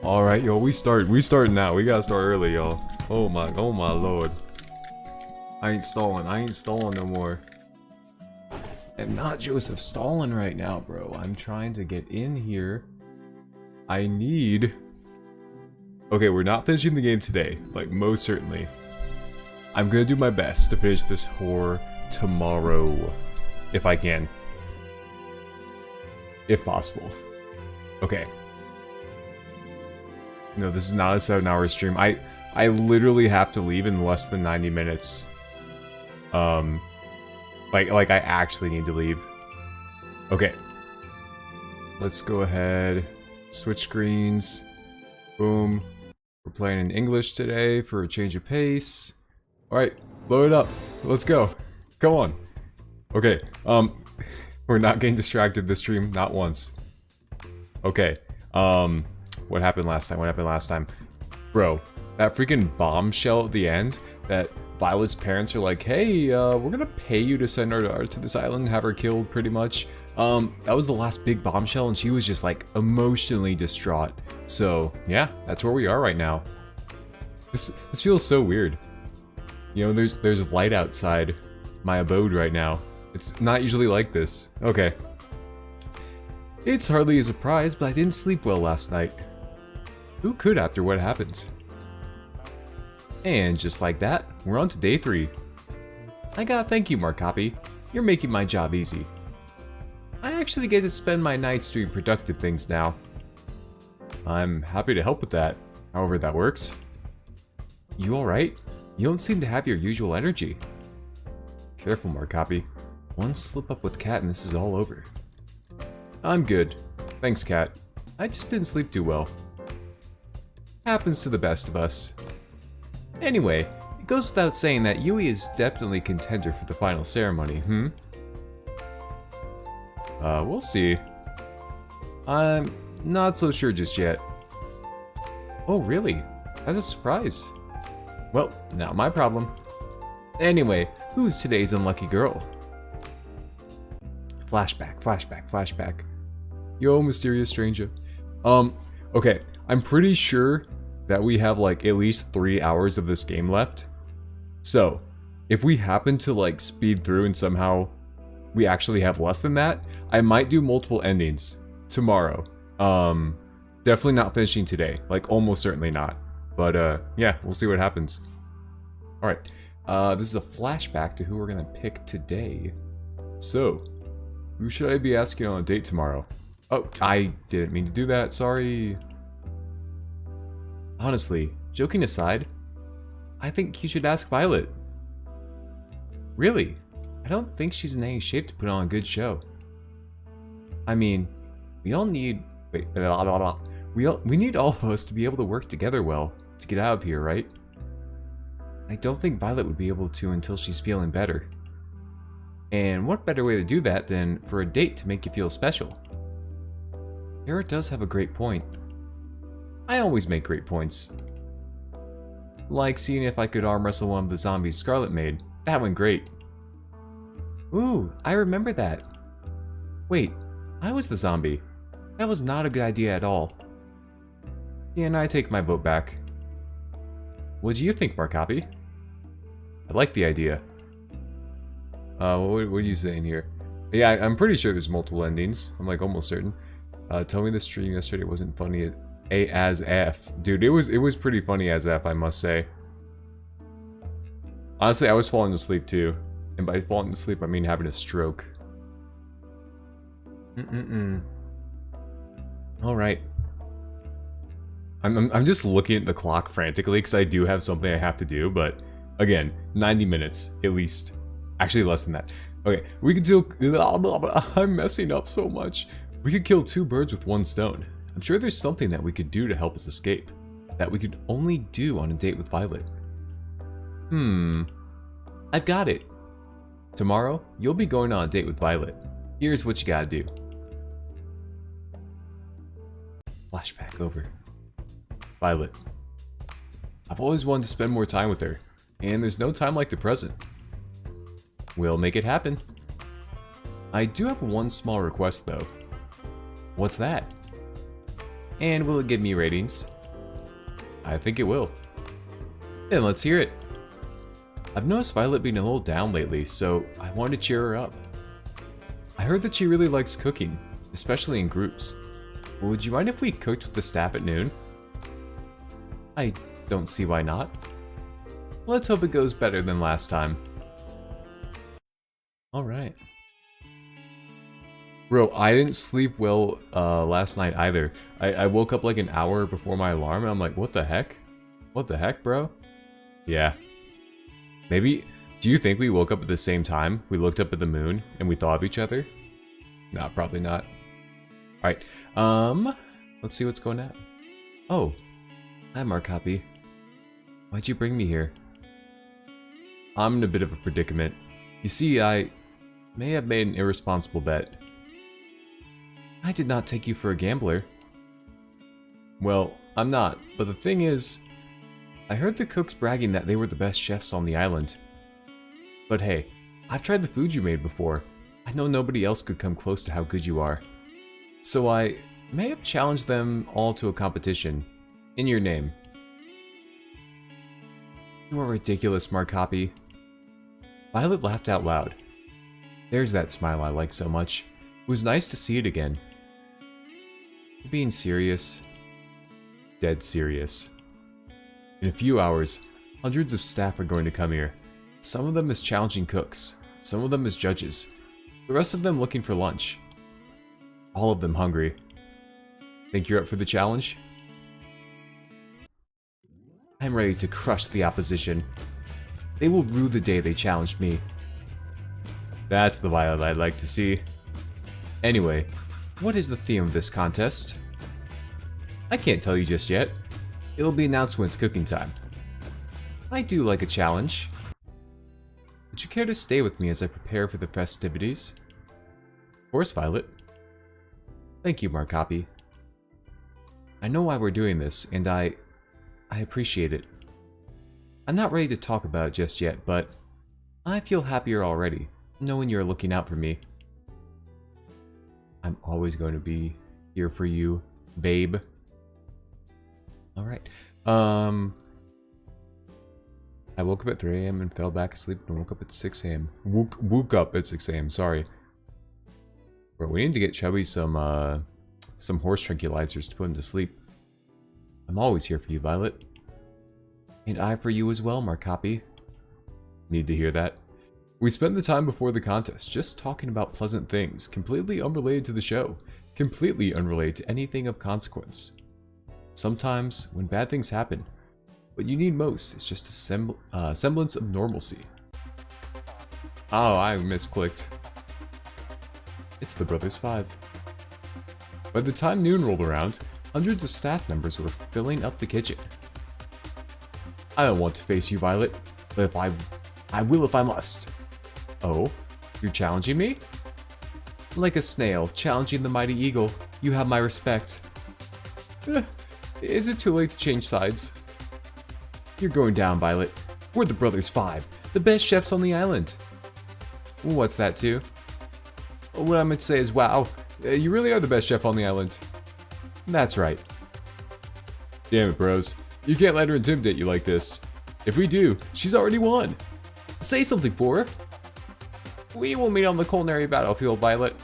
Alright, yo, we start now. We gotta start early, y'all. Oh my lord. I ain't stalling no more. I'm not Joseph Stalin right now, bro. I'm trying to get in here. I need... Okay, we're not finishing the game today, like most certainly. I'm gonna do my best to finish this whore tomorrow, if I can. If possible. Okay. No, this is not a 7-hour stream. I literally have to leave in less than 90 minutes. Like I actually need to leave. Okay. Let's go ahead. Switch screens. Boom. We're playing in English today for a change of pace. Alright, load it up. Let's go. Come on. Okay, we're not getting distracted this stream, not once. Okay, what happened last time? Bro, that freaking bombshell at the end, that Violet's parents are like, hey, we're gonna pay you to send our daughter to this island and have her killed, pretty much. That was the last big bombshell, and she was just, like, emotionally distraught. So, yeah, that's where we are right now. This feels so weird. You know, there's light outside my abode right now. It's not usually like this. Okay. It's hardly a surprise, but I didn't sleep well last night. Who could after what happened? And just like that, we're on to day 3. I gotta thank you, Markopi. You're making my job easy. I actually get to spend my nights doing productive things now. I'm happy to help with that, however that works. You alright? You don't seem to have your usual energy. Careful, Markopi. One slip up with Cat and this is all over. I'm good. Thanks, Cat. I just didn't sleep too well. Happens to the best of us. Anyway, it goes without saying that Yui is definitely contender for the final ceremony, we'll see. I'm not so sure just yet. Oh, really? That's a surprise. Well, not my problem. Anyway, who's today's unlucky girl? Flashback. Yo, mysterious stranger. Okay, I'm pretty sure that we have like at least 3 hours of this game left. So, if we happen to like speed through and somehow we actually have less than that, I might do multiple endings tomorrow. Definitely not finishing today, like almost certainly not. But yeah, we'll see what happens. Alright, this is a flashback to who we're gonna pick today. So, who should I be asking on a date tomorrow? Oh, I didn't mean to do that, sorry. Honestly, joking aside, I think you should ask Violet. Really? I don't think she's in any shape to put on a good show. I mean, we all need... Wait, blah, blah, blah. We need all of us to be able to work together well to get out of here, right? I don't think Violet would be able to until she's feeling better. And what better way to do that than for a date to make you feel special? Kara does have a great point. I always make great points. Like seeing if I could arm wrestle one of the zombies Scarlet made. That went great. Ooh, I remember that. Wait, I was the zombie. That was not a good idea at all. And I take my vote back. What do you think, Markopi? I like the idea. What are you saying here? Yeah, I'm pretty sure there's multiple endings. I'm like almost certain. Tell me the stream yesterday wasn't funny as F. Dude, it was pretty funny as F, I must say. Honestly, I was falling asleep too. And by falling asleep, I mean having a stroke. Alright. I'm just looking at the clock frantically because I do have something I have to do, but again, 90 minutes at least. Actually, less than that. Okay, we could do... I'm messing up so much. We could kill 2 birds with 1 stone. I'm sure there's something that we could do to help us escape. That we could only do on a date with Violet. I've got it. Tomorrow, you'll be going on a date with Violet. Here's what you gotta do. Flashback over. Violet. I've always wanted to spend more time with her, and there's no time like the present. We'll make it happen. I do have one small request though. What's that? And will it give me ratings? I think it will. Then let's hear it. I've noticed Violet being a little down lately, so I wanted to cheer her up. I heard that she really likes cooking, especially in groups. Well, would you mind if we cooked with the staff at noon? I don't see why not. Let's hope it goes better than last time. Alright. Bro, I didn't sleep well last night either. I woke up like an hour before my alarm and I'm like, what the heck? What the heck, bro? Yeah. Maybe, do you think we woke up at the same time? We looked up at the moon and we thought of each other? No, probably not. Alright, let's see what's going on. Oh, hi Mark Hoppy. Why'd you bring me here? I'm in a bit of a predicament. You see, I may have made an irresponsible bet. I did not take you for a gambler. Well, I'm not, but the thing is, I heard the cooks bragging that they were the best chefs on the island. But hey, I've tried the food you made before. I know nobody else could come close to how good you are. So I may have challenged them all to a competition. In your name. You are ridiculous, Mark Hoppy. Violet laughed out loud. There's that smile I like so much. It was nice to see it again. You're being serious. Dead serious. In a few hours, hundreds of staff are going to come here. Some of them as challenging cooks, some of them as judges, the rest of them looking for lunch. All of them hungry. Think you're up for the challenge? I'm ready to crush the opposition. They will rue the day they challenged me. That's the Violet I'd like to see. Anyway, what is the theme of this contest? I can't tell you just yet. It'll be announced when it's cooking time. I do like a challenge. Would you care to stay with me as I prepare for the festivities? Of course, Violet. Thank you, Mark Hoppy. I know why we're doing this, and I appreciate it. I'm not ready to talk about it just yet, but I feel happier already, knowing you're looking out for me. I'm always going to be here for you, babe. Alright. I woke up at 3 AM and fell back asleep and woke up at 6 AM. Woke up at 6 AM, sorry. Bro, we need to get Chubby some horse tranquilizers to put him to sleep. I'm always here for you, Violet. And I for you as well, Mark Hoppy. Need to hear that. We spent the time before the contest just talking about pleasant things, completely unrelated to the show, completely unrelated to anything of consequence. Sometimes, when bad things happen, what you need most is just a semblance of normalcy. Oh, I misclicked. It's the Brothers 5. By the time noon rolled around, hundreds of staff members were filling up the kitchen. I don't want to face you, Violet, but if I will if I must. Oh, you're challenging me? Like a snail challenging the mighty eagle, you have my respect. Is it too late to change sides? You're going down, Violet. We're the Brothers 5, the best chefs on the island. What's that too? What I meant to say is, wow, you really are the best chef on the island. That's right. Damn it, bros. You can't let her intimidate you like this. If we do, she's already won. Say something for her. We will meet on the culinary battlefield, Violet.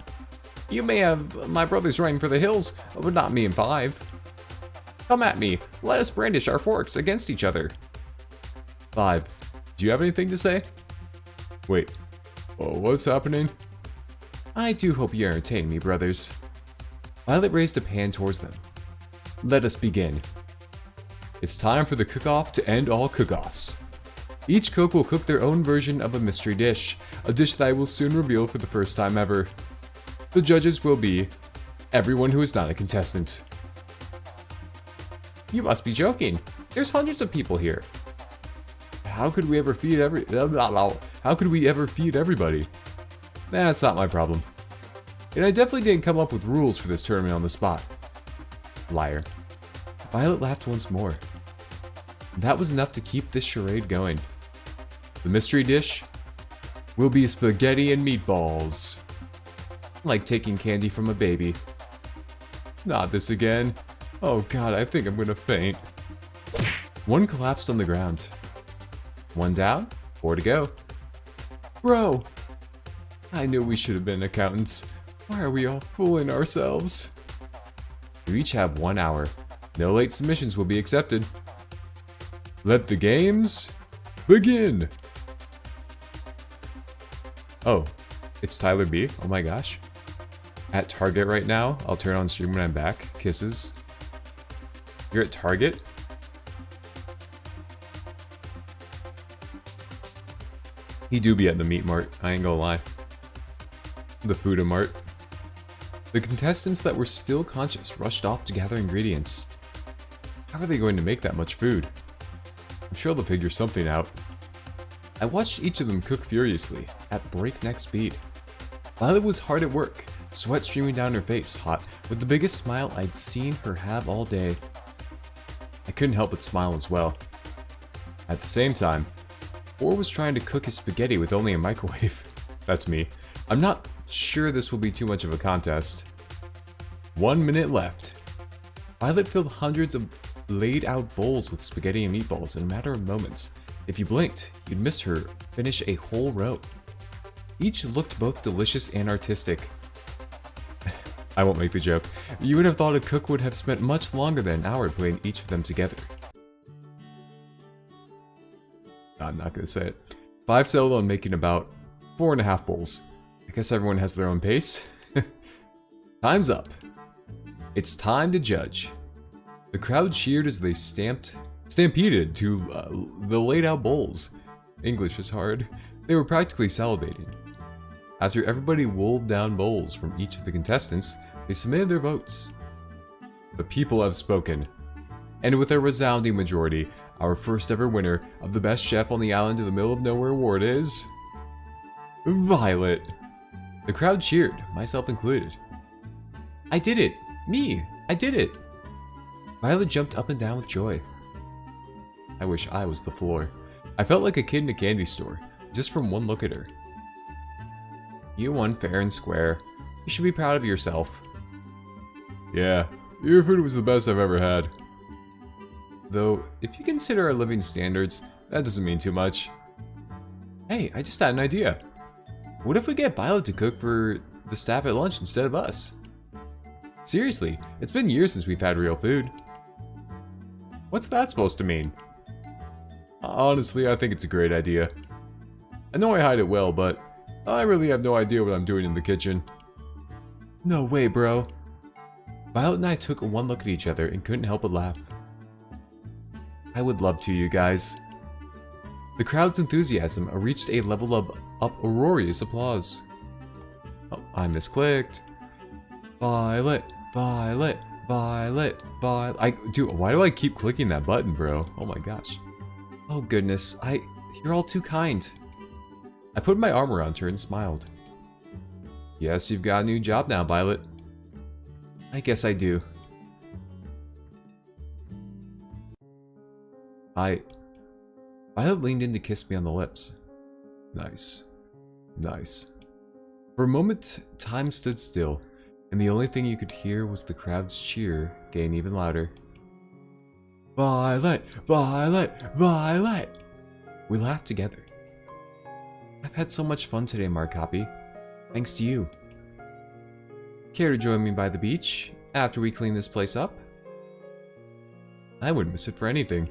You may have my brothers running for the hills, but not me and 5. Come at me. Let us brandish our forks against each other. 5. Do you have anything to say? Wait. Oh, what's happening? I do hope you entertain me, brothers. Violet raised a hand towards them. Let us begin. It's time for the cook-off to end all cook-offs. Each cook will cook their own version of a mystery dish, a dish that I will soon reveal for the first time ever. The judges will be everyone who is not a contestant. You must be joking. There's hundreds of people here. How could we ever feed How could we ever feed everybody? That's not my problem. And I definitely didn't come up with rules for this tournament on the spot. Liar. Violet laughed once more. That was enough to keep this charade going. The mystery dish will be spaghetti and meatballs. Like taking candy from a baby. Not this again. Oh god, I think I'm gonna faint. One collapsed on the ground. One down, 4 to go. Bro! I knew we should have been accountants. Why are we all fooling ourselves? You each have 1 hour. No late submissions will be accepted. Let the games begin! Oh, it's Tyler B. Oh my gosh. At Target right now. I'll turn on stream when I'm back. Kisses. You're at Target? He do be at the meat mart, I ain't gonna lie. The food mart. The contestants that were still conscious rushed off to gather ingredients. How are they going to make that much food? I'm sure they'll figure something out. I watched each of them cook furiously, at breakneck speed. Violet was hard at work, sweat streaming down her face, hot, with the biggest smile I'd seen her have all day. I couldn't help but smile as well. At the same time, Orr was trying to cook his spaghetti with only a microwave. That's me. I'm not sure this will be too much of a contest. 1 minute left. Violet filled hundreds of laid out bowls with spaghetti and meatballs in a matter of moments. If you blinked, you'd miss her finish a whole row. Each looked both delicious and artistic. I won't make the joke. You would have thought a cook would have spent much longer than an hour putting each of them together. I'm not gonna say it. 5 settled on making about 4.5 bowls. I guess everyone has their own pace. Time's up. It's time to judge. The crowd cheered as they stampeded to the laid out bowls. English is hard. They were practically salivating. After everybody wolfed down bowls from each of the contestants, they submitted their votes. The people have spoken. And with a resounding majority, our first ever winner of the Best Chef on the Island in the Middle of Nowhere award is... Violet. The crowd cheered, myself included. I did it! Me! I did it! Violet jumped up and down with joy. I wish I was the floor. I felt like a kid in a candy store, just from one look at her. You won fair and square. You should be proud of yourself. Yeah, your food was the best I've ever had. Though, if you consider our living standards, that doesn't mean too much. Hey, I just had an idea. What if we get Violet to cook for the staff at lunch instead of us? Seriously, it's been years since we've had real food. What's that supposed to mean? Honestly, I think it's a great idea. I know I hide it well, but I really have no idea what I'm doing in the kitchen. No way, bro. Violet and I took one look at each other and couldn't help but laugh. I would love to, you guys. The crowd's enthusiasm reached a level of uproarious applause. Oh, I misclicked. Violet, Violet, Violet, Violet. Dude, why do I keep clicking that button, bro? Oh my gosh. Oh goodness, you're all too kind. I put my arm around her and smiled. Yes, you've got a new job now, Violet. I guess I do. Violet leaned in to kiss me on the lips. Nice. Nice. For a moment, time stood still, and the only thing you could hear was the crowd's cheer getting even louder. Violet! Violet! Violet! We laughed together. I've had so much fun today, Markopi. Thanks to you. Care to join me by the beach after we clean this place up? I wouldn't miss it for anything.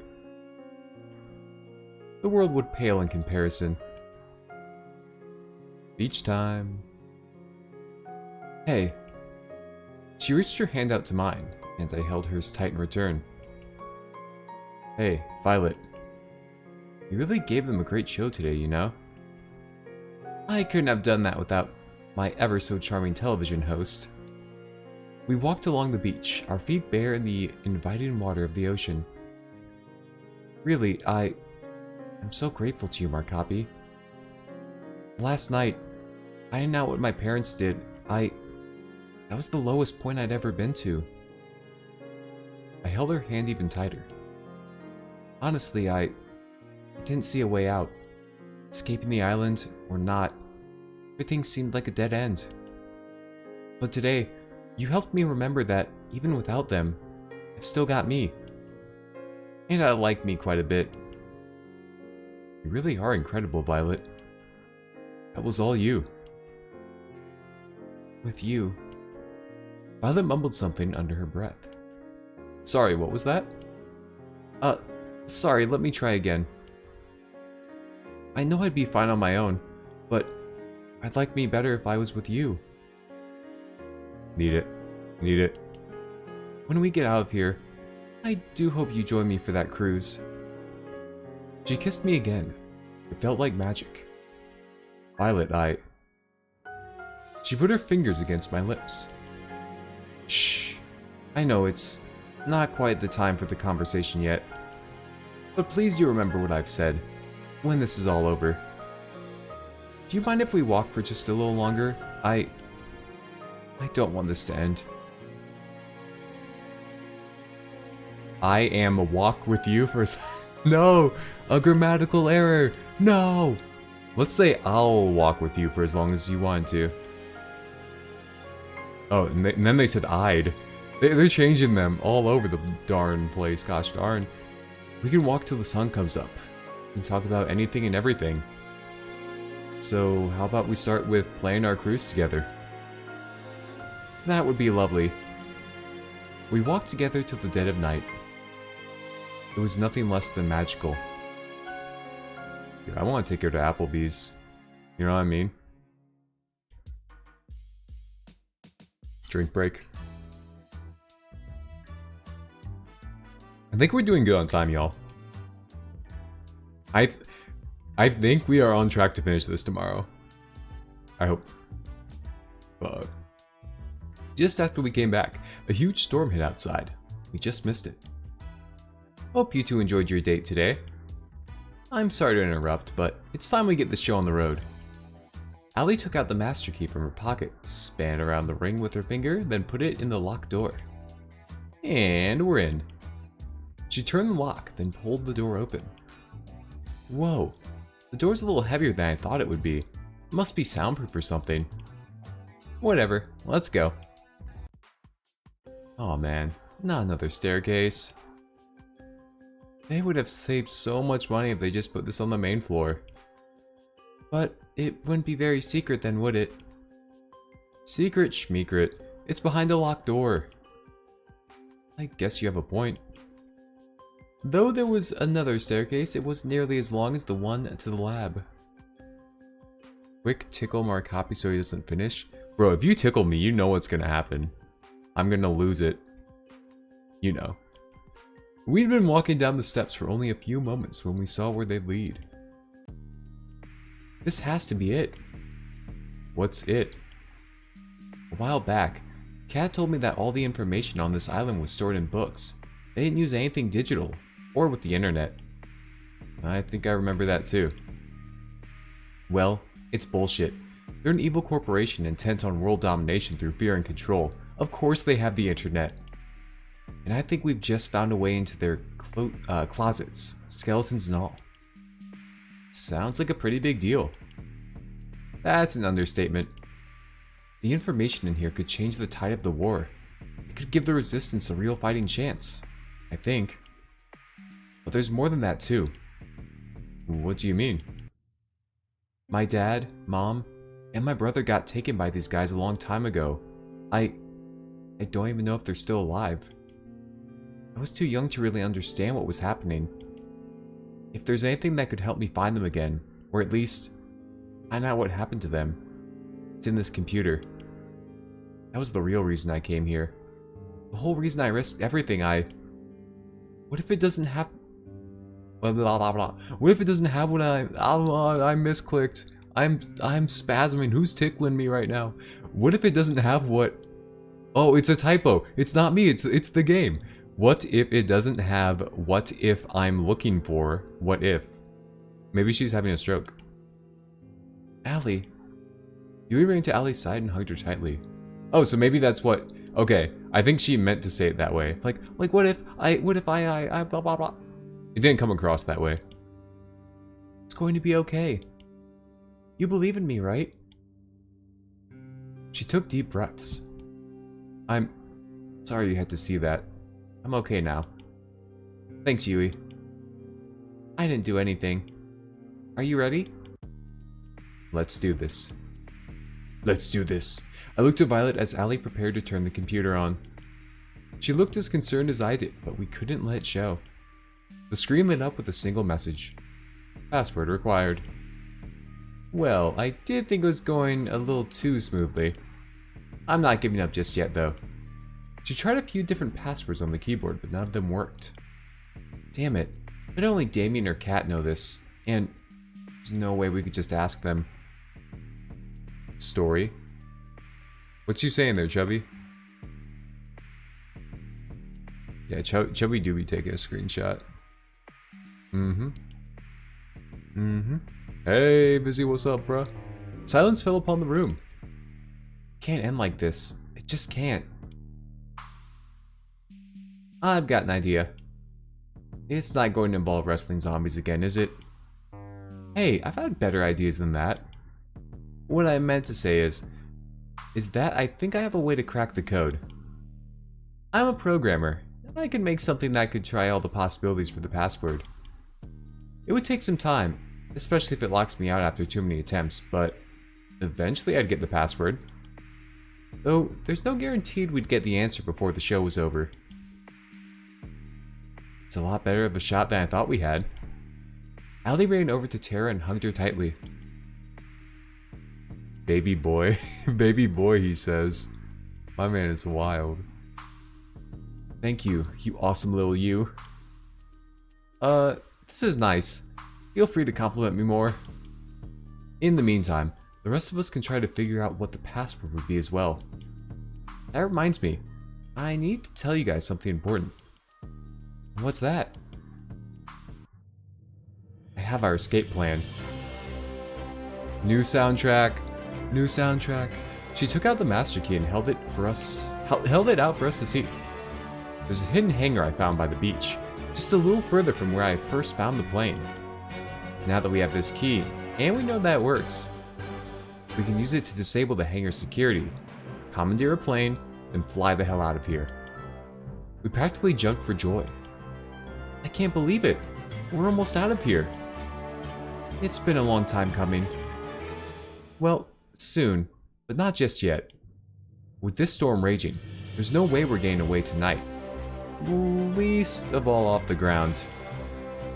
The world would pale in comparison. Beach time. Hey. She reached her hand out to mine, and I held hers tight in return. Hey, Violet. You really gave them a great show today, you know? I couldn't have done that without my ever-so-charming television host. We walked along the beach, our feet bare in the inviting water of the ocean. Really, I'm so grateful to you, Markopi. Last night, finding out what my parents did, that was the lowest point I'd ever been to. I held her hand even tighter. Honestly, I didn't see a way out. Escaping the island, or not, everything seemed like a dead end. But today, you helped me remember that, even without them, I've still got me. And I like me quite a bit. You really are incredible, Violet. That was all you. With you. Violet mumbled something under her breath. Sorry, what was that? Sorry, let me try again. I know I'd be fine on my own, but I'd like me better if I was with you. Need it. Need it. When we get out of here, I do hope you join me for that cruise. She kissed me again. It felt like magic. Violet, She put her fingers against my lips. Shh. I know it's not quite the time for the conversation yet. But please do remember what I've said when this is all over. Do you mind if we walk for just a little longer? I don't want this to end. I am a walk with you for... No! A grammatical error! No! Let's say I'll walk with you for as long as you want to. Oh, and then they said I'd. They're changing them all over the darn place, gosh darn. We can walk till the sun comes up. We can talk about anything and everything. So, how about we start with planning our cruise together? That would be lovely. We walked together till the dead of night. It was nothing less than magical. Dude, I want to take her to Applebee's. You know what I mean? Drink break. I think we're doing good on time, y'all. I think we are on track to finish this tomorrow. I hope. But just after we came back, a huge storm hit outside. We just missed it. Hope you two enjoyed your date today. I'm sorry to interrupt, but it's time we get this show on the road. Allie took out the master key from her pocket, span around the ring with her finger, then put it in the locked door. And we're in. She turned the lock, then pulled the door open. Whoa, the door's a little heavier than I thought it would be. It must be soundproof or something. Whatever, let's go. Aw man, not another staircase. They would have saved so much money if they just put this on the main floor. But it wouldn't be very secret then, would it? Secret schmeecret. It's behind a locked door. I guess you have a point. Though there was another staircase, it wasn't nearly as long as the one to the lab. Quick tickle Mark Hoppy so he doesn't finish. Bro, if you tickle me, you know what's gonna happen. I'm gonna lose it. You know. We'd been walking down the steps for only a few moments when we saw where they'd lead. This has to be it. What's it? A while back, Kat told me that all the information on this island was stored in books. They didn't use anything digital, or with the internet. I think I remember that too. Well, it's bullshit. They're an evil corporation intent on world domination through fear and control. Of course they have the internet. And I think we've just found a way into their closets, skeletons and all. Sounds like a pretty big deal. That's an understatement. The information in here could change the tide of the war. It could give the resistance a real fighting chance, I think. But there's more than that too. What do you mean? My dad, mom, and my brother got taken by these guys a long time ago. I don't even know if they're still alive. I was too young to really understand what was happening. If there's anything that could help me find them again, or at least find out what happened to them, it's in this computer. That was the real reason I came here. The whole reason I risked everything. What if it doesn't have... Blah, blah, blah, blah. What if it doesn't have what I misclicked. I'm spasming. Who's tickling me right now? What if it doesn't have what... Oh, it's a typo. It's not me. It's the game. What if it doesn't have what if I'm looking for what if? Maybe she's having a stroke. Allie. Yui ran to Allie's side and hugged her tightly. Oh, so maybe that's what... Okay, I think she meant to say it that way. Like what if I blah blah blah. It didn't come across that way. It's going to be okay. You believe in me, right? She took deep breaths. I'm sorry you had to see that. I'm okay now. Thanks, Yui. I didn't do anything. Are you ready? Let's do this. Let's do this. I looked at Violet as Allie prepared to turn the computer on. She looked as concerned as I did, but we couldn't let it show. The screen lit up with a single message. Password required. Well, I did think it was going a little too smoothly. I'm not giving up just yet, though. She tried a few different passwords on the keyboard, but none of them worked. Damn it. But only Damien or Kat know this, and there's no way we could just ask them. Story? What you saying there, Chubby? Yeah, Chubby do be taking a screenshot. Hey, Busy, what's up, bruh? Silence fell upon the room. Can't end like this. It just can't. I've got an idea. It's not going to involve wrestling zombies again, is it? Hey, I've had better ideas than that. What I meant to say is that I think I have a way to crack the code. I'm a programmer, and I can make something that could try all the possibilities for the password. It would take some time, especially if it locks me out after too many attempts, but eventually I'd get the password. Though, there's no guarantee we'd get the answer before the show was over. It's a lot better of a shot than I thought we had. Allie ran over to Tara and hugged her tightly. Baby boy. Baby boy, he says. My man is wild. Thank you, you awesome little you. This is nice. Feel free to compliment me more. In the meantime, the rest of us can try to figure out what the password would be as well. That reminds me, I need to tell you guys something important. What's that? I have our escape plan. New soundtrack. New soundtrack. She took out the master key and held it out for us to see. There's a hidden hangar I found by the beach, just a little further from where I first found the plane. Now that we have this key, and we know that it works, we can use it to disable the hangar's security, commandeer a plane, and fly the hell out of here. We practically jumped for joy. I can't believe it. We're almost out of here. It's been a long time coming. Well, soon, but not just yet. With this storm raging, there's no way we're getting away tonight. Least of all off the ground.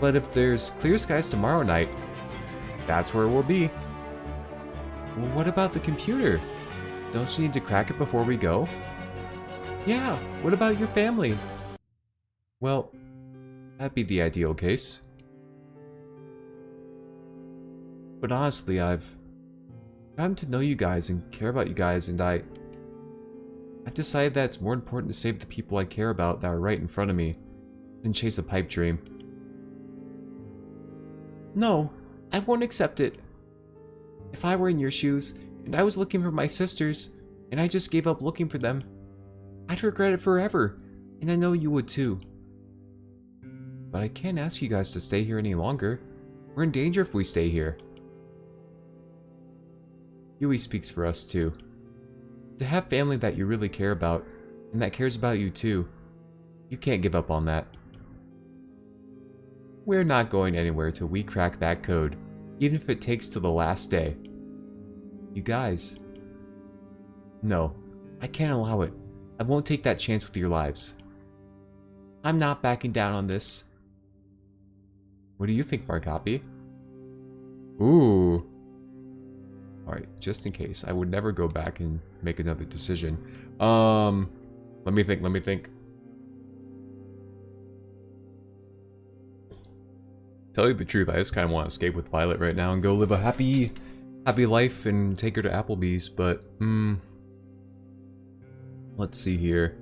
But if there's clear skies tomorrow night, that's where we'll be. Well, what about the computer? Don't you need to crack it before we go? Yeah, what about your family? Well, that'd be the ideal case. But honestly, I've gotten to know you guys and care about you guys, and I've decided that it's more important to save the people I care about that are right in front of me than chase a pipe dream. No, I won't accept it. If I were in your shoes, and I was looking for my sisters, and I just gave up looking for them, I'd regret it forever, and I know you would too. But I can't ask you guys to stay here any longer. We're in danger if we stay here. Yui speaks for us too. To have family that you really care about, and that cares about you too, you can't give up on that. We're not going anywhere till we crack that code, even if it takes till the last day. You guys. No, I can't allow it. I won't take that chance with your lives. I'm not backing down on this. What do you think, Markapi? Ooh. Alright, just in case. I would never go back and make another decision. Let me think. Tell you the truth, I just kind of want to escape with Violet right now and go live a happy life and take her to Applebee's, but, let's see here.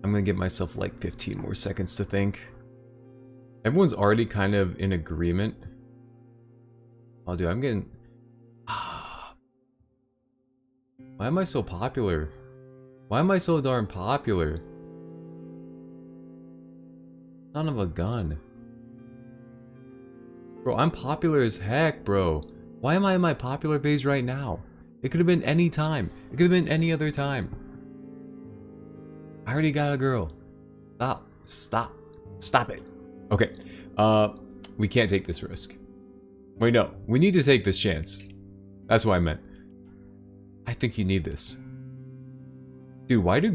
I'm gonna give myself like 15 more seconds to think. Everyone's already kind of in agreement. Oh, dude, I'm getting... Why am I so popular? Why am I so darn popular? Son of a gun. Bro, I'm popular as heck, bro. Why am I in my popular phase right now? It could have been any time. It could have been any other time. I already got a girl. Stop. Stop. Stop it. Okay. We can't take this risk. Wait, no. We need to take this chance. That's what I meant. I think you need this. Dude, why do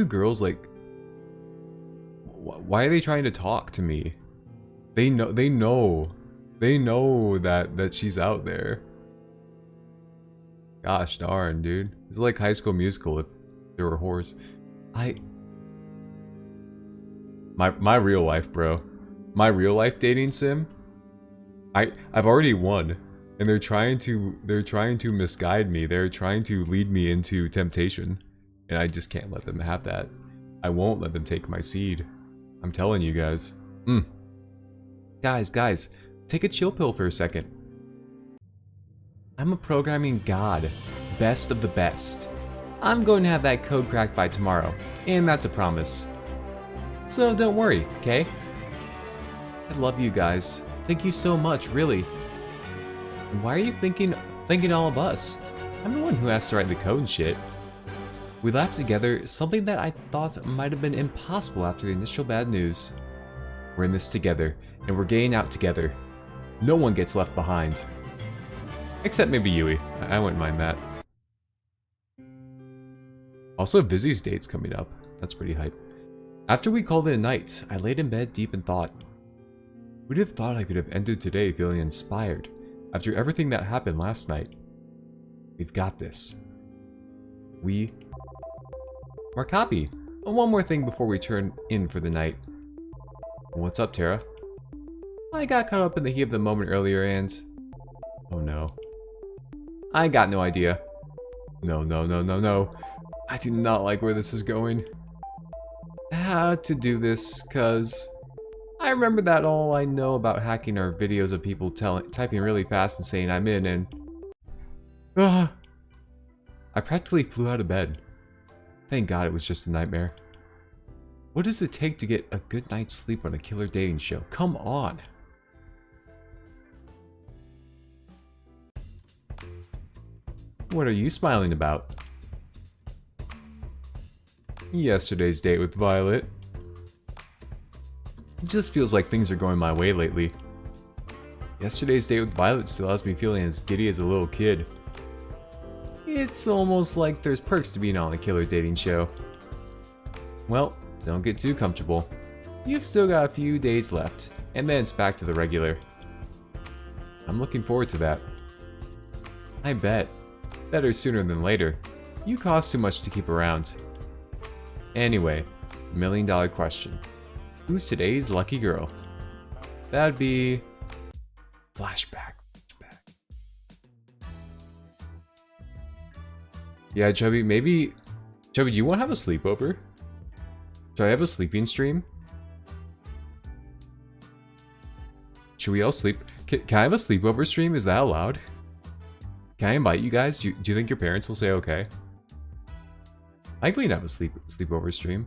girls like... Why are they trying to talk to me? They know that she's out there. Gosh darn, dude. It's like High School Musical if there were whores. My real life, bro. My real life dating sim. I've already won, and they're trying to misguide me. They're trying to lead me into temptation, and I just can't let them have that. I won't let them take my seed. I'm telling you guys. Guys, take a chill pill for a second. I'm a programming god, best of the best. I'm going to have that code cracked by tomorrow, and that's a promise. So don't worry, okay? I love you guys. Thank you so much, really. Why are you thinking all of us? I'm the one who has to write the code and shit. We laughed together, something that I thought might have been impossible after the initial bad news. We're in this together, and we're getting out together. No one gets left behind. Except maybe Yui. I wouldn't mind that. Also, Vizzy's date's coming up. That's pretty hype. After we called it a night, I laid in bed deep in thought. Who'd have thought I could have ended today feeling inspired after everything that happened last night? We've got this. Our copy. One more thing before we turn in for the night. What's up, Tara? I got caught up in the heat of the moment earlier and... Oh no. I got no idea. No. I do not like where this is going. How to do this, cause... I remember that all I know about hacking are videos of people typing really fast and saying I'm in and... I practically flew out of bed. Thank God it was just a nightmare. What does it take to get a good night's sleep on a killer dating show? Come on! What are you smiling about? Yesterday's date with Violet. It just feels like things are going my way lately. Yesterday's date with Violet still has me feeling as giddy as a little kid. It's almost like there's perks to being on a killer dating show. Well, don't get too comfortable. You've still got a few days left, and then it's back to the regular. I'm looking forward to that. I bet. Better sooner than later. You cost too much to keep around. Anyway, $1 million question. Who's today's lucky girl? That'd be... Flashback. Yeah, Chubby, maybe... Chubby, do you want to have a sleepover? Should I have a sleeping stream? Should we all sleep? Can I have a sleepover stream? Is that allowed? Can I invite you guys? Do you think your parents will say okay? I think we can have a sleepover stream.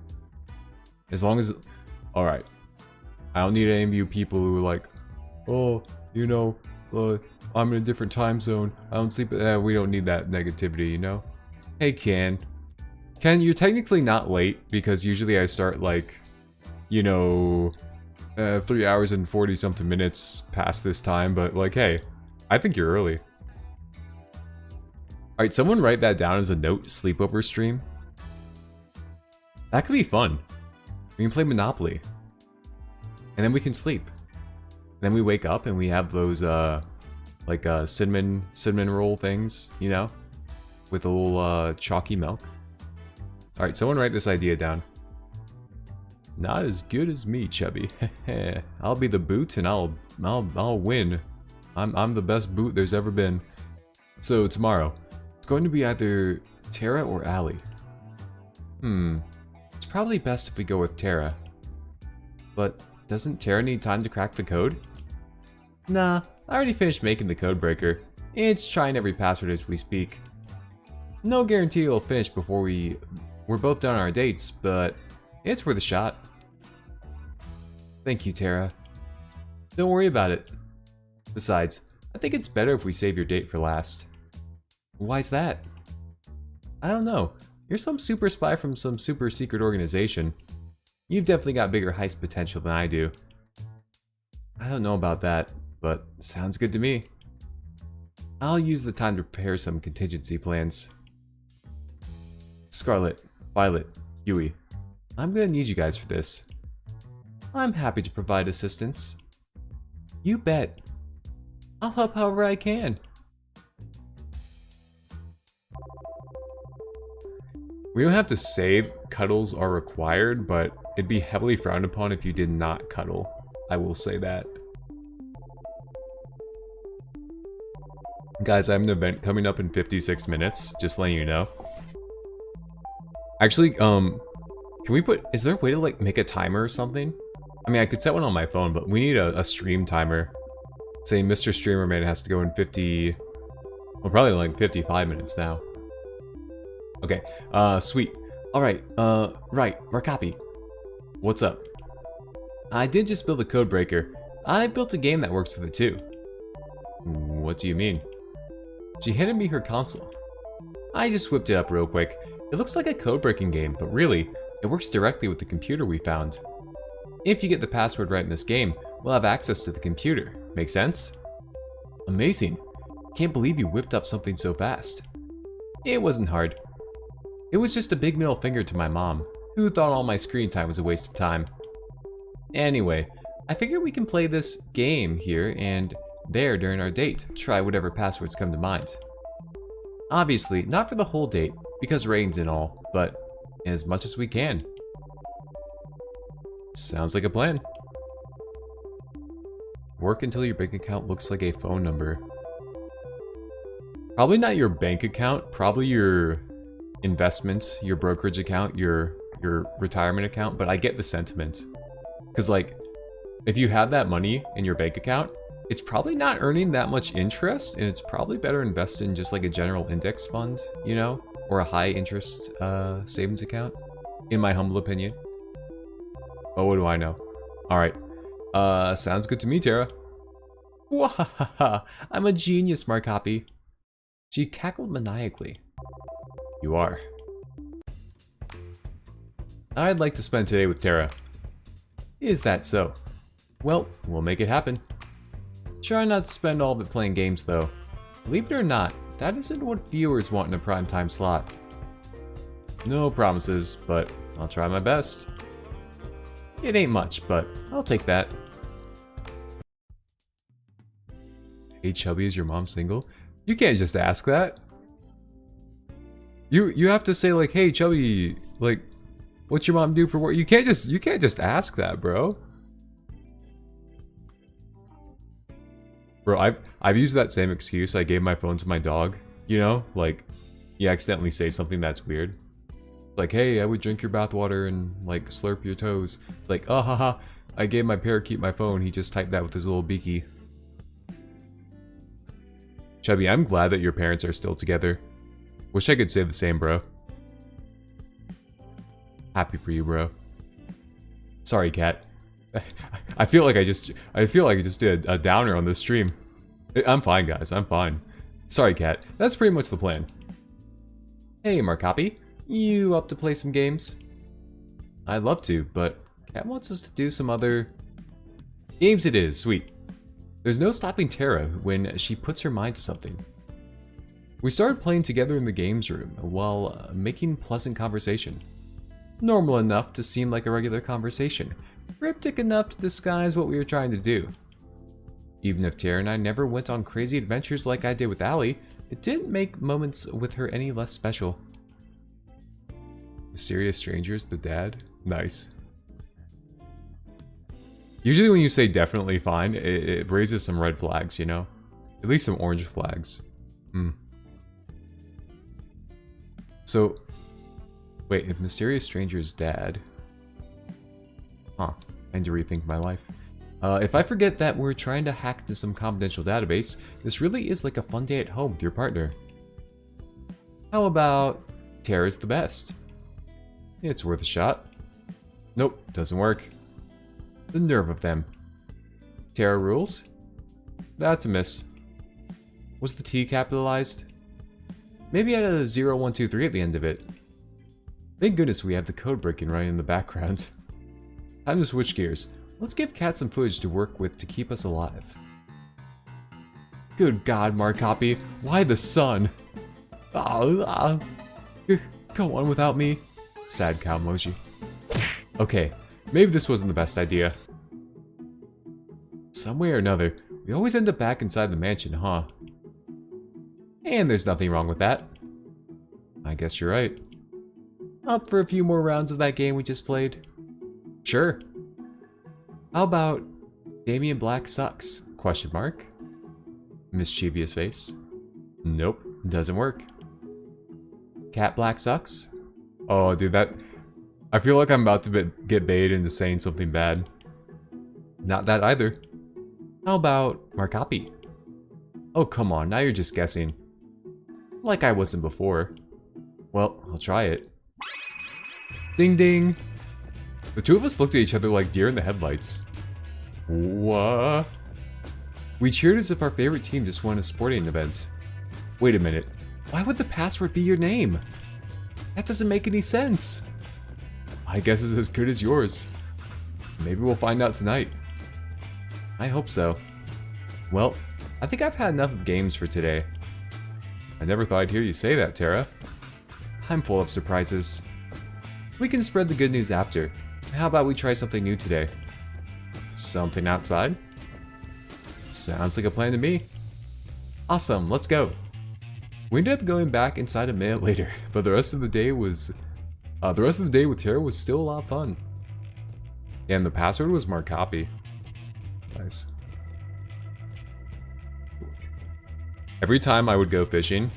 As long as... Alright. I don't need any of you people who are like, oh, you know, I'm in a different time zone. I don't sleep... we don't need that negativity, you know? Hey, Ken. Ken, you're technically not late, because usually I start like, you know, 3 hours and 40-something minutes past this time, but like, hey, I think you're early. Alright, someone write that down as a note, sleepover stream. That could be fun. We can play Monopoly. And then we can sleep. Then we wake up and we have those, like, cinnamon roll things, you know? With a little, chalky milk. Alright, someone write this idea down. Not as good as me, Chubby. I'll be the boot and I'll win. I'm the best boot there's ever been. So, tomorrow. It's going to be either Tara or Allie. It's probably best if we go with Tara. But doesn't Tara need time to crack the code? Nah, I already finished making the code breaker. It's trying every password as we speak. No guarantee it'll finish before we're both done on our dates, but it's worth a shot. Thank you, Tara. Don't worry about it. Besides, I think it's better if we save your date for last. Why's that? I don't know. You're some super spy from some super secret organization. You've definitely got bigger heist potential than I do. I don't know about that, but sounds good to me. I'll use the time to prepare some contingency plans. Scarlet, Violet, Huey, I'm gonna need you guys for this. I'm happy to provide assistance. You bet. I'll help however I can. We don't have to say cuddles are required, but it'd be heavily frowned upon if you did not cuddle. I will say that. Guys, I have an event coming up in 56 minutes, just letting you know. Actually, can we put, is there a way to like make a timer or something? I mean, I could set one on my phone, but we need a stream timer. Say Mr. Streamer Man has to go in 50, well, probably like 55 minutes now. Okay, sweet. Alright, right, Markapi. What's up? I did just build a code breaker. I built a game that works with it too. What do you mean? She handed me her console. I just whipped it up real quick. It looks like a code breaking game, but really, it works directly with the computer we found. If you get the password right in this game, we'll have access to the computer. Make sense? Amazing. Can't believe you whipped up something so fast. It wasn't hard. It was just a big middle finger to my mom, who thought all my screen time was a waste of time. Anyway, I figure we can play this game here and there during our date, try whatever passwords come to mind. Obviously, not for the whole date, because rains and all, but as much as we can. Sounds like a plan. Work until your bank account looks like a phone number. Probably not your bank account, probably your investments, your brokerage account, your retirement account, but I get the sentiment. Because like, if you have that money in your bank account, it's probably not earning that much interest, and it's probably better invested in just like a general index fund, you know? Or a high interest savings account, in my humble opinion. Oh, what do I know? Alright. Sounds good to me, Tara. Wahahaha, I'm a genius, Markapi. She cackled maniacally. You are. I'd like to spend today with Tara. Is that so? Well, we'll make it happen. Try not to spend all of it playing games, though. Believe it or not, that isn't what viewers want in a primetime slot. No promises, but I'll try my best. It ain't much, but I'll take that. Hey Chubby, is your mom single? You can't just ask that. You have to say like, hey Chubby, like, what's your mom do for work? You can't just ask that, bro. Bro, I've used that same excuse. I gave my phone to my dog, you know? Like, you accidentally say something that's weird. Like, hey, I would drink your bathwater and, like, slurp your toes. It's like, oh, haha, I gave my parakeet my phone. He just typed that with his little beaky. Chubby, I'm glad that your parents are still together. Wish I could say the same, bro. Happy for you, bro. Sorry, Cat. I feel like I just did a downer on this stream. I'm fine, guys. I'm fine. Sorry, Cat. That's pretty much the plan. Hey, Markapi. You up to play some games? I'd love to, but Cat wants us to do some other... Games it is. Sweet. There's no stopping Tara when she puts her mind to something. We started playing together in the games room while making pleasant conversation. Normal enough to seem like a regular conversation. Cryptic enough to disguise what we were trying to do. Even if Tara and I never went on crazy adventures like I did with Allie, it didn't make moments with her any less special. Mysterious strangers, the dad? Nice. Usually when you say definitely fine, it raises some red flags, you know? At least some orange flags. So, wait, if mysterious stranger's dad... Huh, I need to rethink my life. If I forget that we're trying to hack into some confidential database, this really is like a fun day at home with your partner. How about Tara's the best? It's worth a shot. Nope, doesn't work. The nerve of them. Tara rules? That's a miss. Was the T capitalized? Maybe add a 0123 at the end of it. Thank goodness we have the code breaking right in the background. Time to switch gears. Let's give Cat some footage to work with to keep us alive. Good God, Markopi, why the sun? Go on without me. Sad cow emoji. Okay, maybe this wasn't the best idea. Some way or another, we always end up back inside the mansion, huh? And there's nothing wrong with that. I guess you're right. Up for a few more rounds of that game we just played? Sure. How about Damien Black sucks? Question mark. Mischievous face. Nope, doesn't work. Cat Black sucks? Oh, dude, that... I feel like I'm about to get baited into saying something bad. Not that either. How about Markopi? Oh, come on, now you're just guessing. Like I wasn't before. Well, I'll try it. Ding ding! The two of us looked at each other like deer in the headlights. What? We cheered as if our favorite team just won a sporting event. Wait a minute. Why would the password be your name? That doesn't make any sense. I guess it's as good as yours. Maybe we'll find out tonight. I hope so. Well, I think I've had enough of games for today. I never thought I'd hear you say that, Tara. I'm full of surprises. We can spread the good news after. How about we try something new today? Something outside? Sounds like a plan to me. Awesome, let's go. We ended up going back inside a minute later, but the rest of the day with Tara was still a lot of fun. And the password was Markopi. Nice. Every time I would go fishing,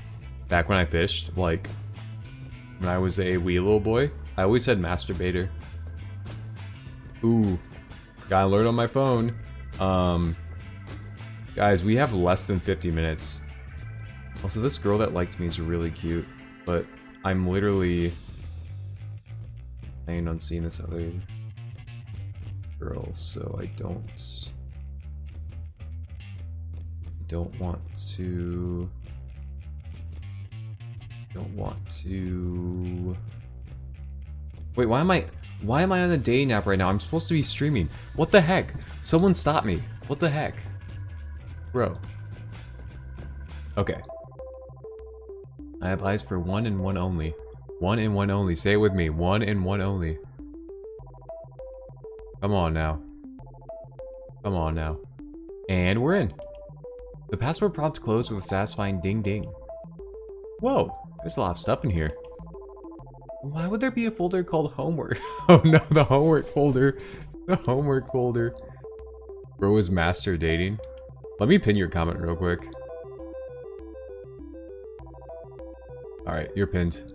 back when I fished, like when I was a wee little boy, I always said masturbator. Ooh, got an alert on my phone. Guys, we have less than 50 minutes. Also, this girl that liked me is really cute, but I'm literally planning on seeing this other girl, so I don't want to. Wait, why am I on a dating app right now? I'm supposed to be streaming. What the heck? Someone stop me. What the heck? Bro. Okay. I have eyes for one and one only. One and one only. Say it with me. One and one only. Come on now. Come on now. And we're in. The password prompt closed with a satisfying ding ding. Whoa, there's a lot of stuff in here. Why would there be a folder called homework? Oh no, the homework folder. The homework folder. Bro is master dating. Let me pin your comment real quick. Alright, you're pinned.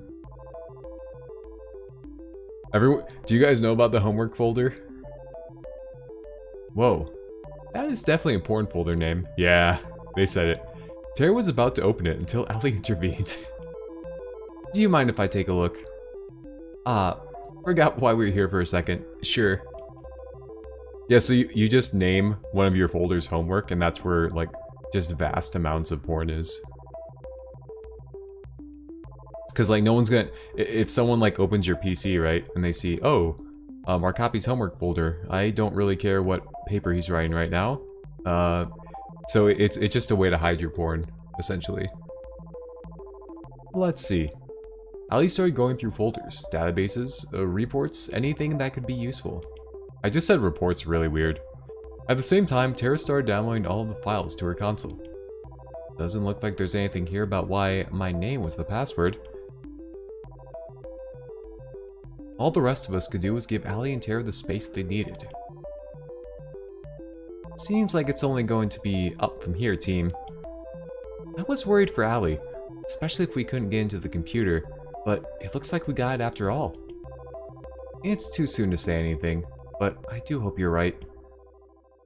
Everyone, do you guys know about the homework folder? Whoa. That is definitely a porn folder name. Yeah, they said it. Terry was about to open it until Ali intervened. Do you mind if I take a look? Forgot why we were here for a second. Sure. Yeah, so you just name one of your folders homework, and that's where, like, just vast amounts of porn is. Because, like, no one's gonna... If someone, like, opens your PC, right, and they see, oh, Markopi's homework folder, I don't really care what paper he's writing right now. So it's just a way to hide your porn, essentially. Let's see. Ali started going through folders, databases, reports, anything that could be useful. I just said reports really weird. At the same time, Tara started downloading all of the files to her console. Doesn't look like there's anything here about why my name was the password. All the rest of us could do was give Ali and Tara the space they needed. Seems like it's only going to be up from here, team. I was worried for Ali, especially if we couldn't get into the computer, but it looks like we got it after all. It's too soon to say anything, but I do hope you're right.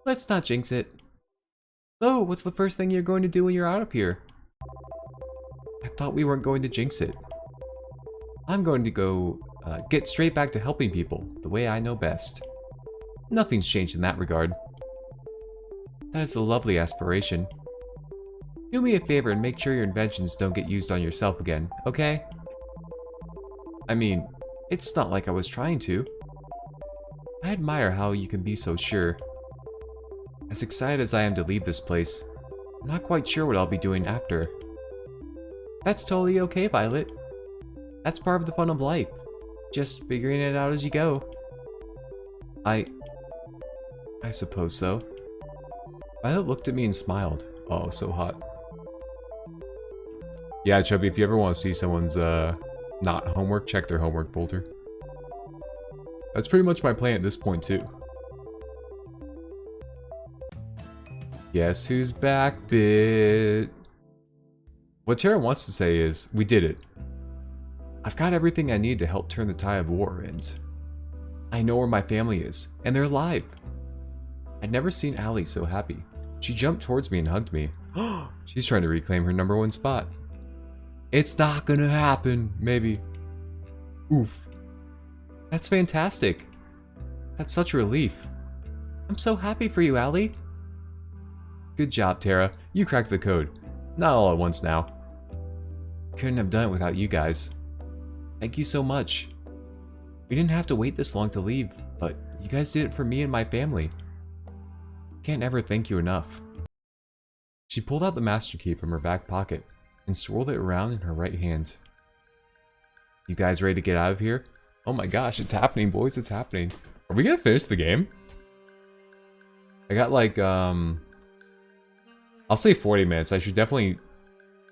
Let's not jinx it. So, what's the first thing you're going to do when you're out of here? I thought we weren't going to jinx it. I'm going to go get straight back to helping people, the way I know best. Nothing's changed in that regard. That is a lovely aspiration. Do me a favor and make sure your inventions don't get used on yourself again, okay? I mean, it's not like I was trying to. I admire how you can be so sure. As excited as I am to leave this place, I'm not quite sure what I'll be doing after. That's totally okay, Violet. That's part of the fun of life. Just figuring it out as you go. I suppose so. Violet looked at me and smiled. Oh, so hot. Yeah, Chubby, if you ever want to see someone's, not homework, check their homework folder. That's pretty much my plan at this point, too. Guess who's back, bit? What Tara wants to say is, we did it. I've got everything I need to help turn the tide of war, and I know where my family is, and they're alive. I'd never seen Allie so happy. She jumped towards me and hugged me. She's trying to reclaim her #1 spot. It's not gonna happen, maybe. Oof. That's fantastic. That's such a relief. I'm so happy for you, Allie. Good job, Tara. You cracked the code. Not all at once now. Couldn't have done it without you guys. Thank you so much. We didn't have to wait this long to leave, but you guys did it for me and my family. Can't ever thank you enough. She pulled out the master key from her back pocket and swirled it around in her right hand. You guys ready to get out of here? Oh my gosh, it's happening, boys, it's happening. Are we gonna finish the game? I got like, I'll say 40 minutes. I should definitely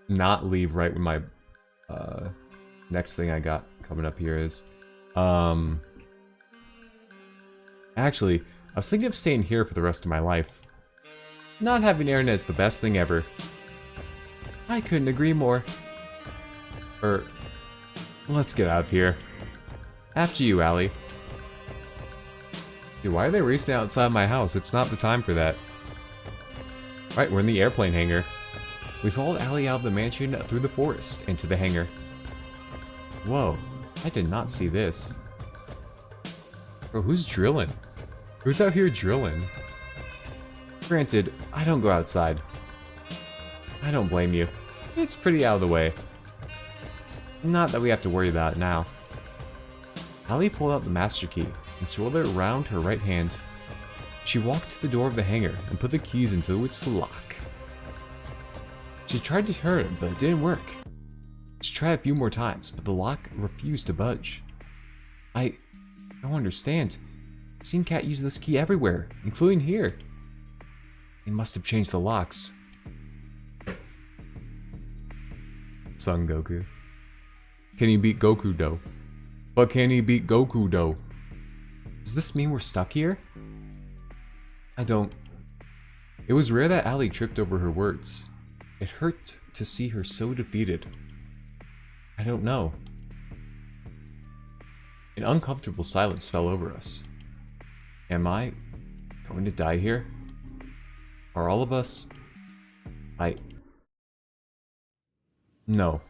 not leave right when my, next thing I got coming up here is. Actually, I was thinking of staying here for the rest of my life. Not having internet is the best thing ever. I couldn't agree more. Let's get out of here. After you, Allie. Dude, why are they racing outside my house? It's not the time for that. Right, we're in the airplane hangar. We followed Allie out of the mansion through the forest into the hangar. Whoa, I did not see this. Bro, who's drilling? Who's out here drilling? Granted, I don't go outside. I don't blame you. It's pretty out of the way. Not that we have to worry about it now. Allie pulled out the master key and swirled it around her right hand. She walked to the door of the hangar and put the keys into its lock. She tried to turn it, but it didn't work. She tried a few more times, but the lock refused to budge. I don't understand. I've seen Cat use this key everywhere, including here. They must have changed the locks. Son Goku. Can he beat Goku though? But can he beat Goku though? Does this mean we're stuck here? I don't... It was rare that Allie tripped over her words. It hurt to see her so defeated. I don't know. An uncomfortable silence fell over us. Am I going to die here? Are all of us... No.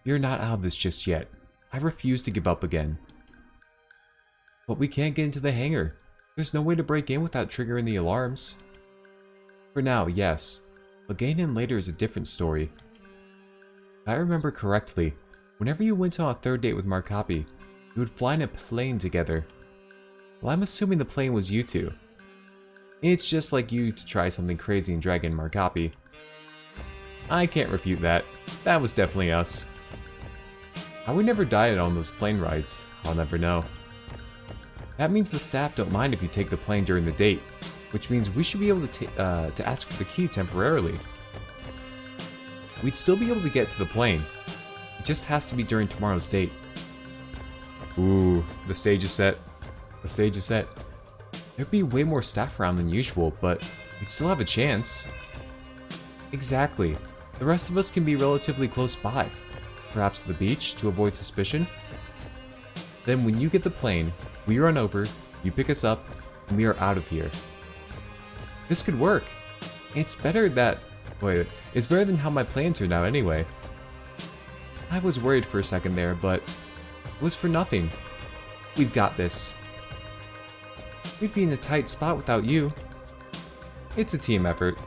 You're not out of this just yet. I refuse to give up again. But we can't get into the hangar. There's no way to break in without triggering the alarms. For now, yes. But getting in later is a different story. If I remember correctly, whenever you went on a third date with Markapi, you would fly in a plane together. Well, I'm assuming the plane was you two. It's just like you to try something crazy and drag in Markapi. I can't refute that. That was definitely us. How we never died on those plane rides, I'll never know. That means the staff don't mind if you take the plane during the date, which means we should be able to ask for the key temporarily. We'd still be able to get to the plane. It just has to be during tomorrow's date. Ooh, the stage is set. The stage is set. There'd be way more staff around than usual, but we'd still have a chance. Exactly. The rest of us can be relatively close by. Perhaps the beach to avoid suspicion. Then when you get the plane, we run over, you pick us up, and we are out of here. This could work. It's better that... Wait, it's better than how my plan turned out anyway. I was worried for a second there, but it was for nothing. We've got this. We'd be in a tight spot without you. It's a team effort.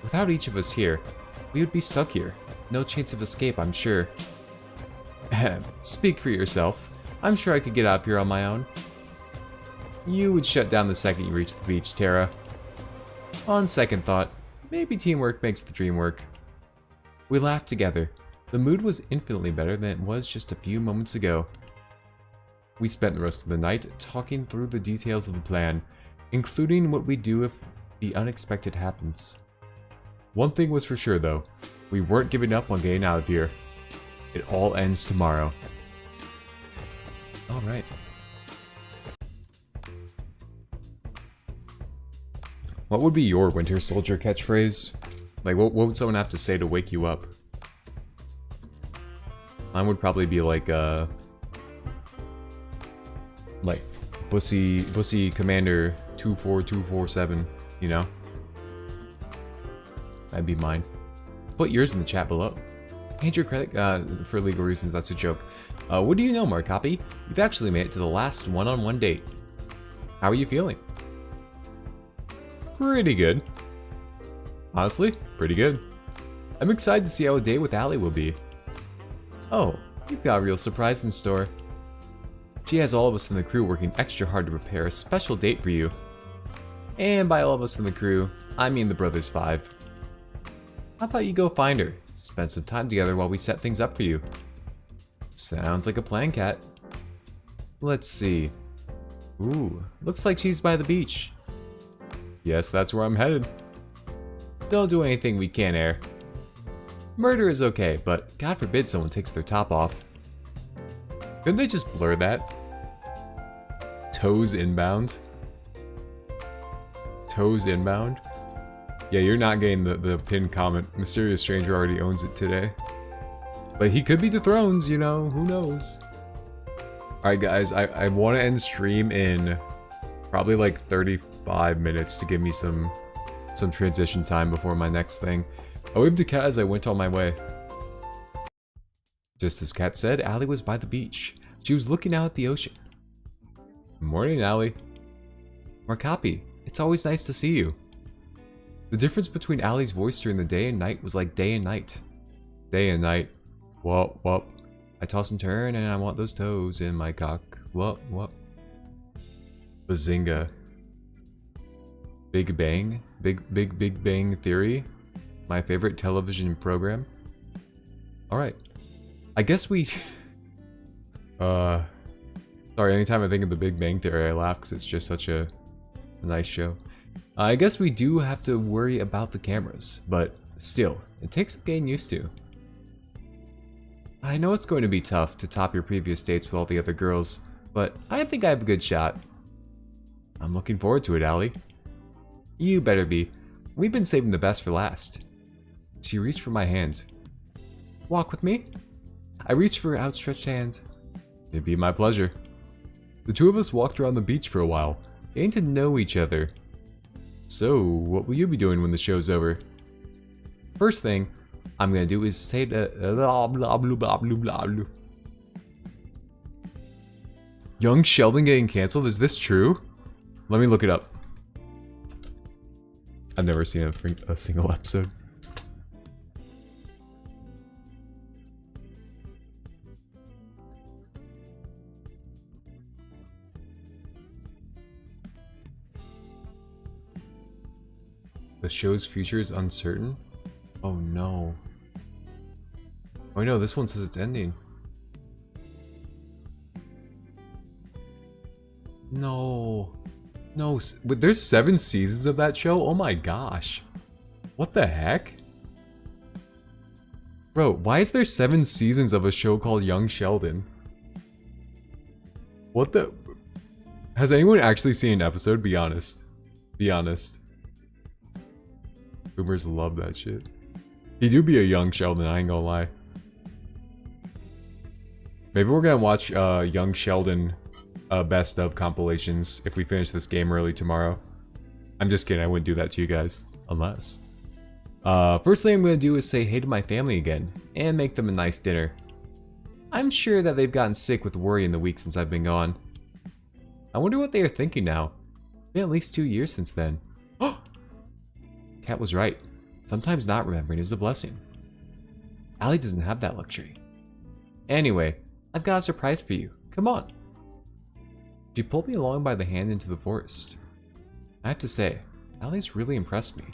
Without each of us here, we would be stuck here. No chance of escape, I'm sure. Speak for yourself. I'm sure I could get out of here on my own. You would shut down the second you reach the beach, Tara. On second thought, maybe teamwork makes the dream work. We laughed together. The mood was infinitely better than it was just a few moments ago. We spent the rest of the night talking through the details of the plan, including what we do if the unexpected happens. One thing was for sure though, we weren't giving up on getting out of here. It all ends tomorrow. Alright. What would be your Winter Soldier catchphrase? Like, what would someone have to say to wake you up? Mine would probably be like Bussy Commander 24247, you know? That'd be mine. Put yours in the chat below. And your credit, for legal reasons, that's a joke. What do you know, Markoppy? You've actually made it to the last one-on-one date. How are you feeling? Pretty good. Honestly, pretty good. I'm excited to see how a day with Allie will be. Oh, you've got a real surprise in store. She has all of us in the crew working extra hard to prepare a special date for you. And by all of us in the crew, I mean the Brothers 5. How about you go find her? Spend some time together while we set things up for you. Sounds like a plan, Cat. Let's see. Ooh, looks like she's by the beach. Yes, that's where I'm headed. Don't do anything we can't air. Murder is okay, but God forbid someone takes their top off. Couldn't they just blur that? Toes inbound. Toes inbound? Yeah, you're not getting the pinned comment. Mysterious Stranger already owns it today. But he could be dethroned, you know, who knows? Alright guys, I want to end stream in probably like 35 minutes to give me some transition time before my next thing. I waved to Kat as I went on my way. Just as Kat said, Allie was by the beach. She was looking out at the ocean. Morning, Allie. Markoppy, it's always nice to see you. The difference between Allie's voice during the day and night was like day and night. Day and night. Whoop, whoop. I toss and turn and I want those toes in my cock. Whoop, whoop. Bazinga. Big Bang? Big Bang Theory? My favorite television program? Alright. I guess we... Sorry, anytime I think of the Big Bang Theory I laugh because it's just such a nice show. I guess we do have to worry about the cameras, but still, it takes getting used to. I know it's going to be tough to top your previous dates with all the other girls, but I think I have a good shot. I'm looking forward to it, Allie. You better be. We've been saving the best for last. She reached for my hand. Walk with me? I reached for her outstretched hand. It'd be my pleasure. The two of us walked around the beach for a while, getting to know each other. So, what will you be doing when the show's over? First thing I'm gonna do is say the blah blah blah blah blah blah. Young Sheldon getting cancelled? Is this true? Let me look it up. I've never seen a single episode. The show's future is uncertain? Oh no. Oh no, this one says it's ending. No. No, but there's 7 seasons of that show? Oh my gosh. What the heck? Bro, why is there 7 seasons of a show called Young Sheldon? What the... Has anyone actually seen an episode? Be honest. Be honest. Boomers love that shit. He do be a young Sheldon, I ain't gonna lie. Maybe we're gonna watch Young Sheldon best of compilations if we finish this game early tomorrow. I'm just kidding, I wouldn't do that to you guys. Unless. First thing I'm gonna do is say hey to my family again, and make them a nice dinner. I'm sure that they've gotten sick with worry in the week since I've been gone. I wonder what they are thinking now. It's been at least 2 years since then. Kat was right. Sometimes not remembering is a blessing. Allie doesn't have that luxury. Anyway, I've got a surprise for you. Come on. She pulled me along by the hand into the forest. I have to say, Allie's really impressed me.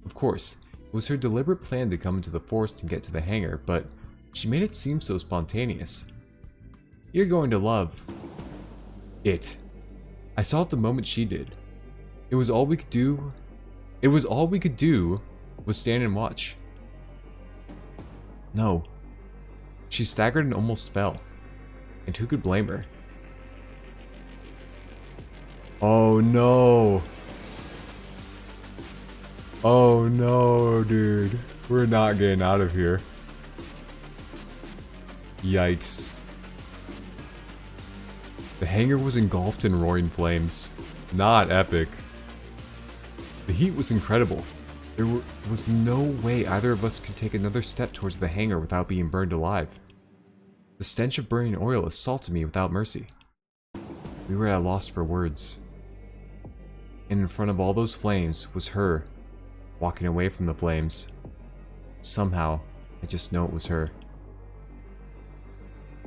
Of course, it was her deliberate plan to come into the forest and get to the hangar, but she made it seem so spontaneous. You're going to love it. I saw it the moment she did. It was all we could do was stand and watch. No. She staggered and almost fell. And who could blame her? Oh no. Oh no, dude. We're not getting out of here. Yikes. The hangar was engulfed in roaring flames. Not epic. The heat was incredible. There was no way either of us could take another step towards the hangar without being burned alive. The stench of burning oil assaulted me without mercy. We were at a loss for words. And in front of all those flames was her, walking away from the flames. Somehow, I just know it was her.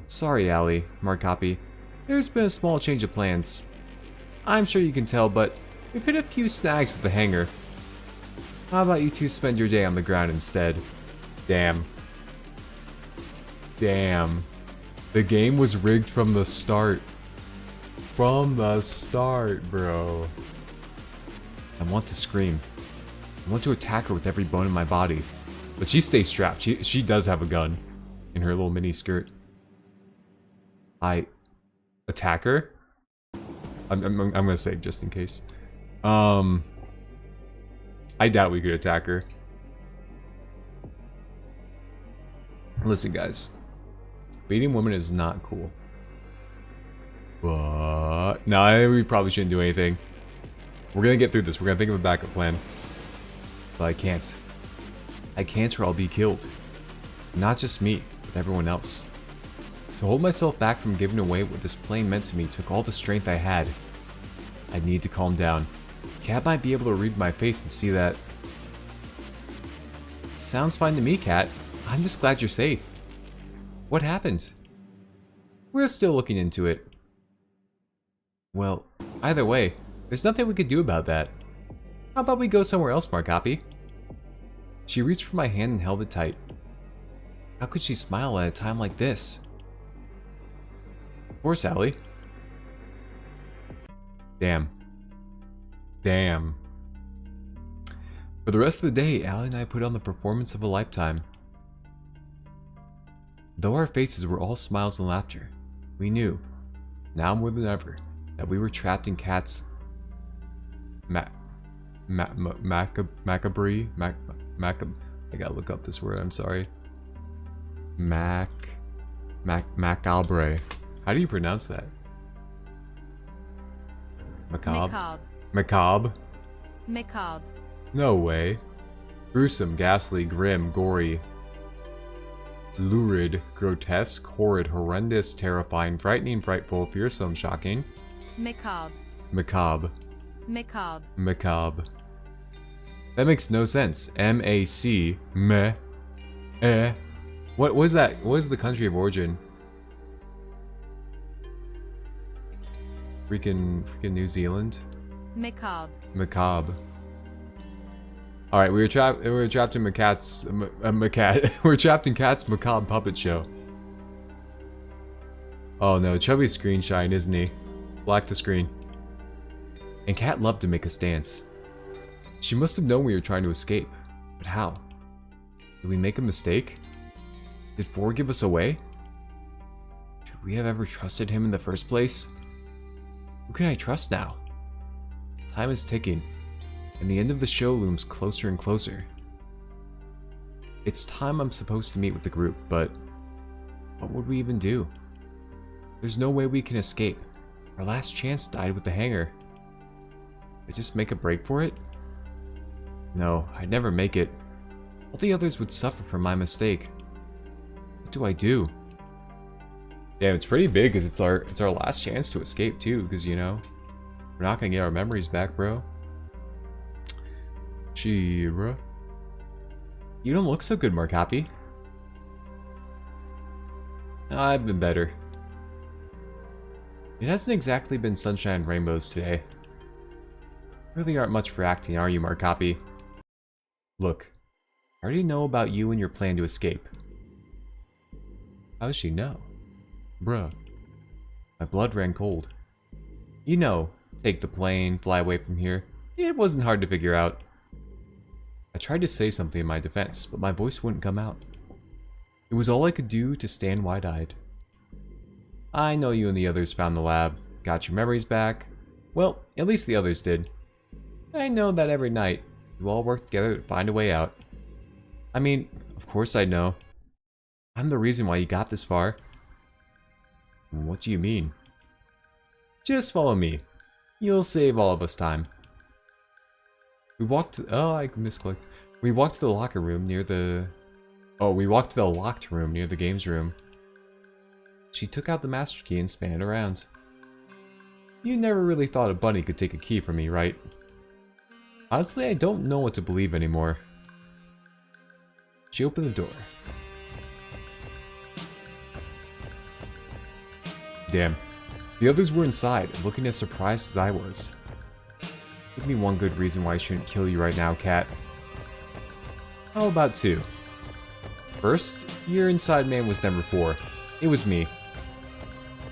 Sorry, Allie, Markapi. There's been a small change of plans. I'm sure you can tell, but we've hit a few snags with the hangar. How about you two spend your day on the ground instead? Damn. Damn. The game was rigged from the start. From the start, bro. I want to scream. I want to attack her with every bone in my body. But she stays strapped. She does have a gun in her little mini skirt. I attack her? I'm gonna save just in case. I doubt we could attack her. Listen, guys. Beating women is not cool. But no, we probably shouldn't do anything. We're gonna get through this. We're gonna think of a backup plan. But I can't. I can't or I'll be killed. Not just me, but everyone else. To hold myself back from giving away what this plane meant to me took all the strength I had. I need to calm down. Cat might be able to read my face and see that. Sounds fine to me, Cat. I'm just glad you're safe. What happened? We're still looking into it. Well, either way, there's nothing we could do about that. How about we go somewhere else, Markapi? She reached for my hand and held it tight. How could she smile at a time like this? Of course, Allie. Damn. Damn. For the rest of the day, Allie and I put on the performance of a lifetime. Though our faces were all smiles and laughter, we knew, now more than ever, that we were trapped in Cat's I gotta look up this word, I'm sorry. Macabre. How do you pronounce that? Macabre? Macabre? Macabre. No way. Gruesome, ghastly, grim, gory, lurid, grotesque, horrid, horrendous, terrifying, frightening, frightful, fearsome, shocking. Macabre. Macabre. Macabre. Macabre. That makes no sense. M-A-C. Meh. Eh. What was that? What was the country of origin? Freaking New Zealand? Macabre. Macabre. Alright, we were trapped in we're trapped in Cat's macabre puppet show. Oh no, Chubby's screen shine, isn't he? Black the screen. And Cat loved to make us dance. She must have known we were trying to escape. But how? Did we make a mistake? Did Four give us away? Should we have ever trusted him in the first place? Who can I trust now? Time is ticking, and the end of the show looms closer and closer. It's time I'm supposed to meet with the group, but what would we even do? There's no way we can escape. Our last chance died with the hangar. I just make a break for it? No, I'd never make it. All the others would suffer from my mistake. What do I do? Damn, it's pretty big because it's our last chance to escape too, because you know, we're not gonna get our memories back, bro. Chira. You don't look so good, Markapi. I've been better. It hasn't exactly been sunshine and rainbows today. Really aren't much for acting, are you, Markapi? Look, I already know about you and your plan to escape. How does she know? Bruh. My blood ran cold. You know, take the plane, fly away from here. It wasn't hard to figure out. I tried to say something in my defense, but my voice wouldn't come out. It was all I could do to stand wide-eyed. I know you and the others found the lab, got your memories back. Well, at least the others did. I know that every night, you all work together to find a way out. I mean, of course I know. I'm the reason why you got this far. What do you mean? Just follow me. You'll save all of us time. We walked to... Oh, I misclicked. We walked to the locker room near the... Oh, we walked to the locked room near the games room. She took out the master key and span it around. You never really thought a bunny could take a key from me, right? Honestly, I don't know what to believe anymore. She opened the door. Damn. The others were inside, looking as surprised as I was. Give me one good reason why I shouldn't kill you right now, Cat. How about two? First, your inside man was number 4. It was me.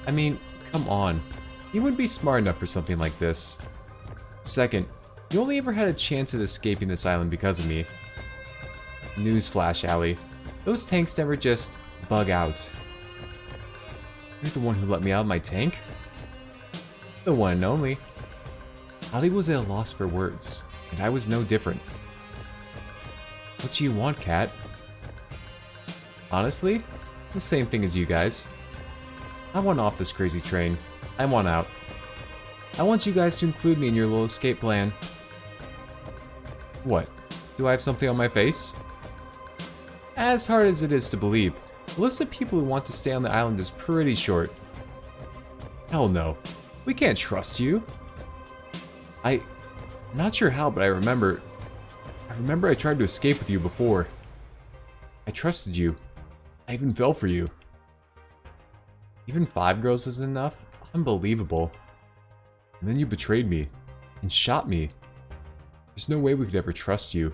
I mean, come on. You wouldn't be smart enough for something like this. Second, you only ever had a chance at escaping this island because of me. Newsflash, Allie. Those tanks never just bug out. You're the one who let me out of my tank? The one and only. Allie was at a loss for words, and I was no different. What do you want, Cat? Honestly, the same thing as you guys. I want off this crazy train. I want out. I want you guys to include me in your little escape plan. What? Do I have something on my face? As hard as it is to believe, the list of people who want to stay on the island is pretty short. Hell no. We can't trust you. I'm not sure how, but I remember I tried to escape with you before. I trusted you. I even fell for you. Even 5 girls isn't enough? Unbelievable. And then you betrayed me. And shot me. There's no way we could ever trust you.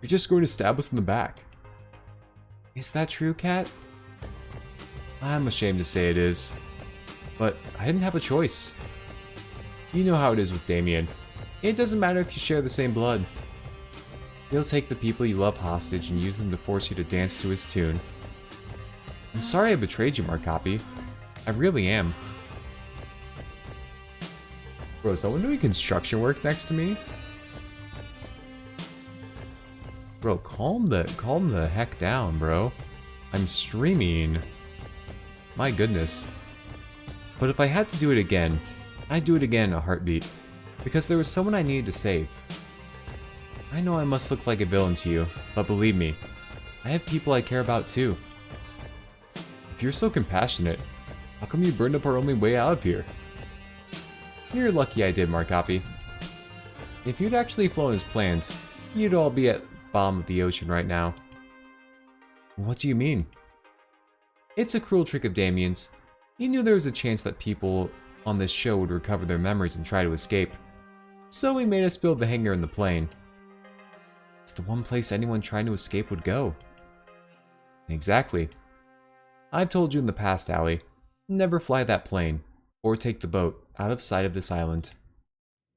You're just going to stab us in the back. Is that true, Cat? I'm ashamed to say it is. But I didn't have a choice. You know how it is with Damien. It doesn't matter if you share the same blood. He'll take the people you love hostage and use them to force you to dance to his tune. I'm sorry I betrayed you, Markapi. I really am. Bro, is someone doing construction work next to me? Bro, calm the heck down, bro. I'm streaming. My goodness. But if I had to do it again, I'd do it again in a heartbeat. Because there was someone I needed to save. I know I must look like a villain to you, but believe me, I have people I care about too. If you're so compassionate, how come you burned up our only way out of here? You're lucky I did, Markapi. If you'd actually flown as planned, you'd all be at the bottom of the ocean right now. What do you mean? It's a cruel trick of Damien's. He knew there was a chance that people on this show would recover their memories and try to escape. So he made us build the hangar in the plane. It's the one place anyone trying to escape would go. Exactly. I've told you in the past, Allie, never fly that plane, or take the boat out of sight of this island.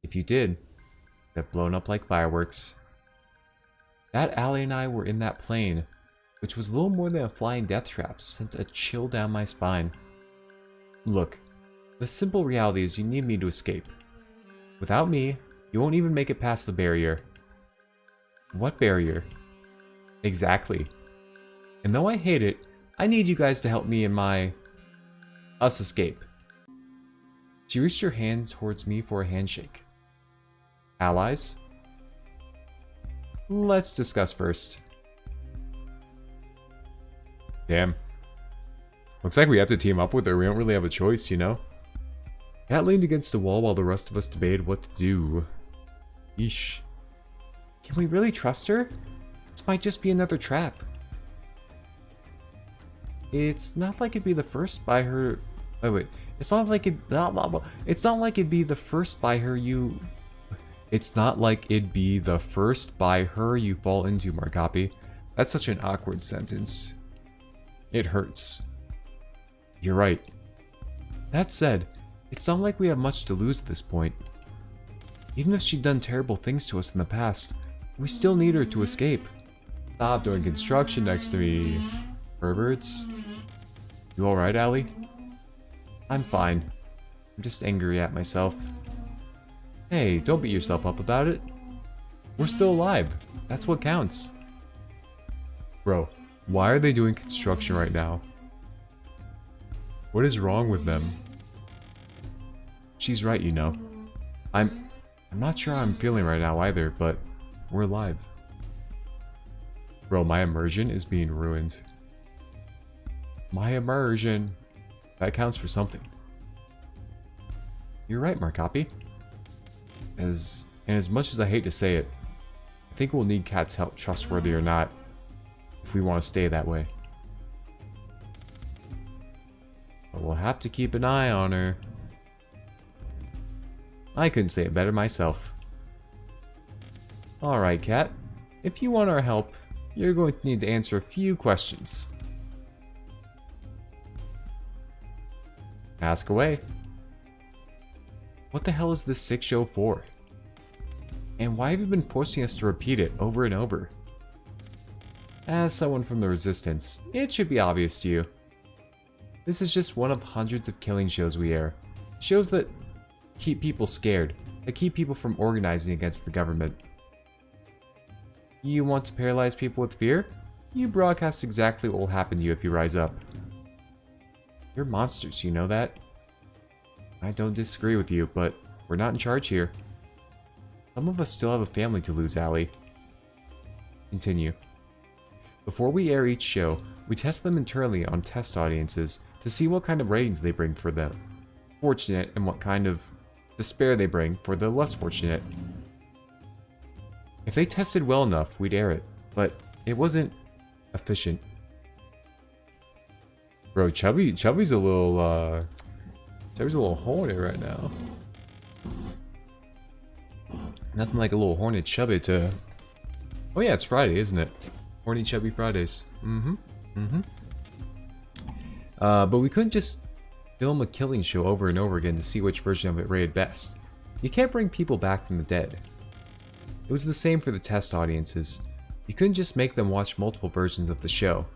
If you did, you'd have blown up like fireworks. That Allie and I were in that plane, which was little more than a flying death trap, sent a chill down my spine. Look, the simple reality is you need me to escape. Without me, you won't even make it past the barrier. What barrier? Exactly. And though I hate it, I need you guys to help me in us escape. She reached her hand towards me for a handshake. Allies? Let's discuss first. Damn. Looks like we have to team up with her. We don't really have a choice, you know? Cat leaned against a wall while the rest of us debated what to do. Yeesh. Can we really trust her? This might just be another trap. It's not like it'd be the first by her Wait. It's not like it. Blah, blah, blah. It's not like it'd be the first by her you. It's not like it'd be the first by her you fall into, Markapi. That's such an awkward sentence. It hurts. You're right. That said, it's not like we have much to lose at this point. Even if she'd done terrible things to us in the past, we still need her to escape. Stop doing construction next to me, perverts. You alright, Allie? I'm fine. I'm just angry at myself. Hey, don't beat yourself up about it. We're still alive. That's what counts. Bro, why are they doing construction right now? What is wrong with them? She's right, you know. I'm not sure how I'm feeling right now either, but we're alive. Bro, my immersion is being ruined. My immersion. That counts for something. You're right, Markapi. As much as I hate to say it, I think we'll need Kat's help, trustworthy or not, if we want to stay that way. But we'll have to keep an eye on her. I couldn't say it better myself. Alright, Kat. If you want our help, you're going to need to answer a few questions. Ask away. What the hell is this sick show for? And why have you been forcing us to repeat it over and over? As someone from the Resistance, it should be obvious to you. This is just one of hundreds of killing shows we air. Shows that keep people scared, that keep people from organizing against the government. You want to paralyze people with fear? You broadcast exactly what will happen to you if you rise up. You're monsters, you know that? I don't disagree with you, but we're not in charge here. Some of us still have a family to lose, Allie. Continue. Before we air each show, we test them internally on test audiences to see what kind of ratings they bring for the fortunate and what kind of despair they bring for the less fortunate. If they tested well enough, we'd air it, but it wasn't efficient. Bro, Chubby's a little horny right now. Nothing like a little horny chubby to... Oh yeah, it's Friday, isn't it? Horny Chubby Fridays. But we couldn't just film a killing show over and over again to see which version of it rated best. You can't bring people back from the dead. It was the same for the test audiences. You couldn't just make them watch multiple versions of the show,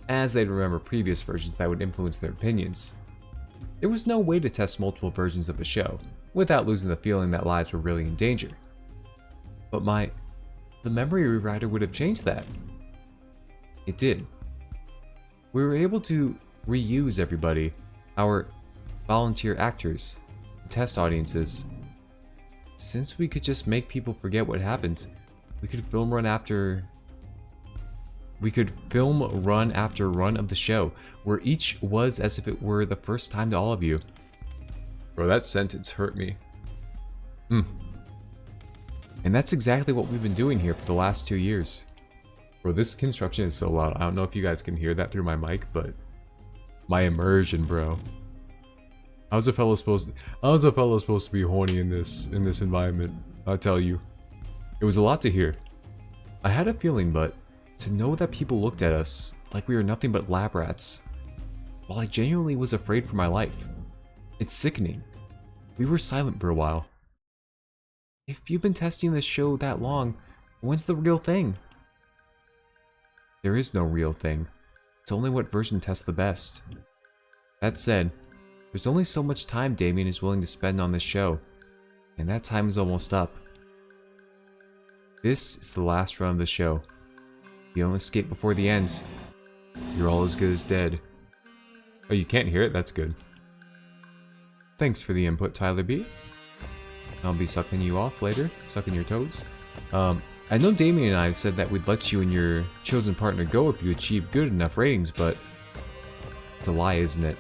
as they'd remember previous versions that would influence their opinions. There was no way to test multiple versions of a show without losing the feeling that lives were really in danger. But the memory rewriter would have changed that. It did. We were able to reuse everybody, our volunteer actors, test audiences. Since we could just make people forget what happened, we could film run after run of the show, where each was as if it were the first time to all of you. Bro, that sentence hurt me. And that's exactly what we've been doing here for the last 2 years. Bro, this construction is so loud. I don't know if you guys can hear that through my mic, but my immersion, bro. How's a fellow supposed to be horny in this environment? I'll tell you. It was a lot to hear. I had a feeling, but to know that people looked at us like we were nothing but lab rats, while I genuinely was afraid for my life. It's sickening. We were silent for a while. If you've been testing this show that long, when's the real thing? There is no real thing. It's only what version tests the best. That said, there's only so much time Damien is willing to spend on this show, and that time is almost up. This is the last run of the show. If you don't escape before the end, you're all as good as dead. Oh, you can't hear it? That's good. Thanks for the input, Tyler B. I'll be sucking you off later, sucking your toes. I know Damien and I said that we'd let you and your chosen partner go if you achieve good enough ratings, but it's a lie, isn't it?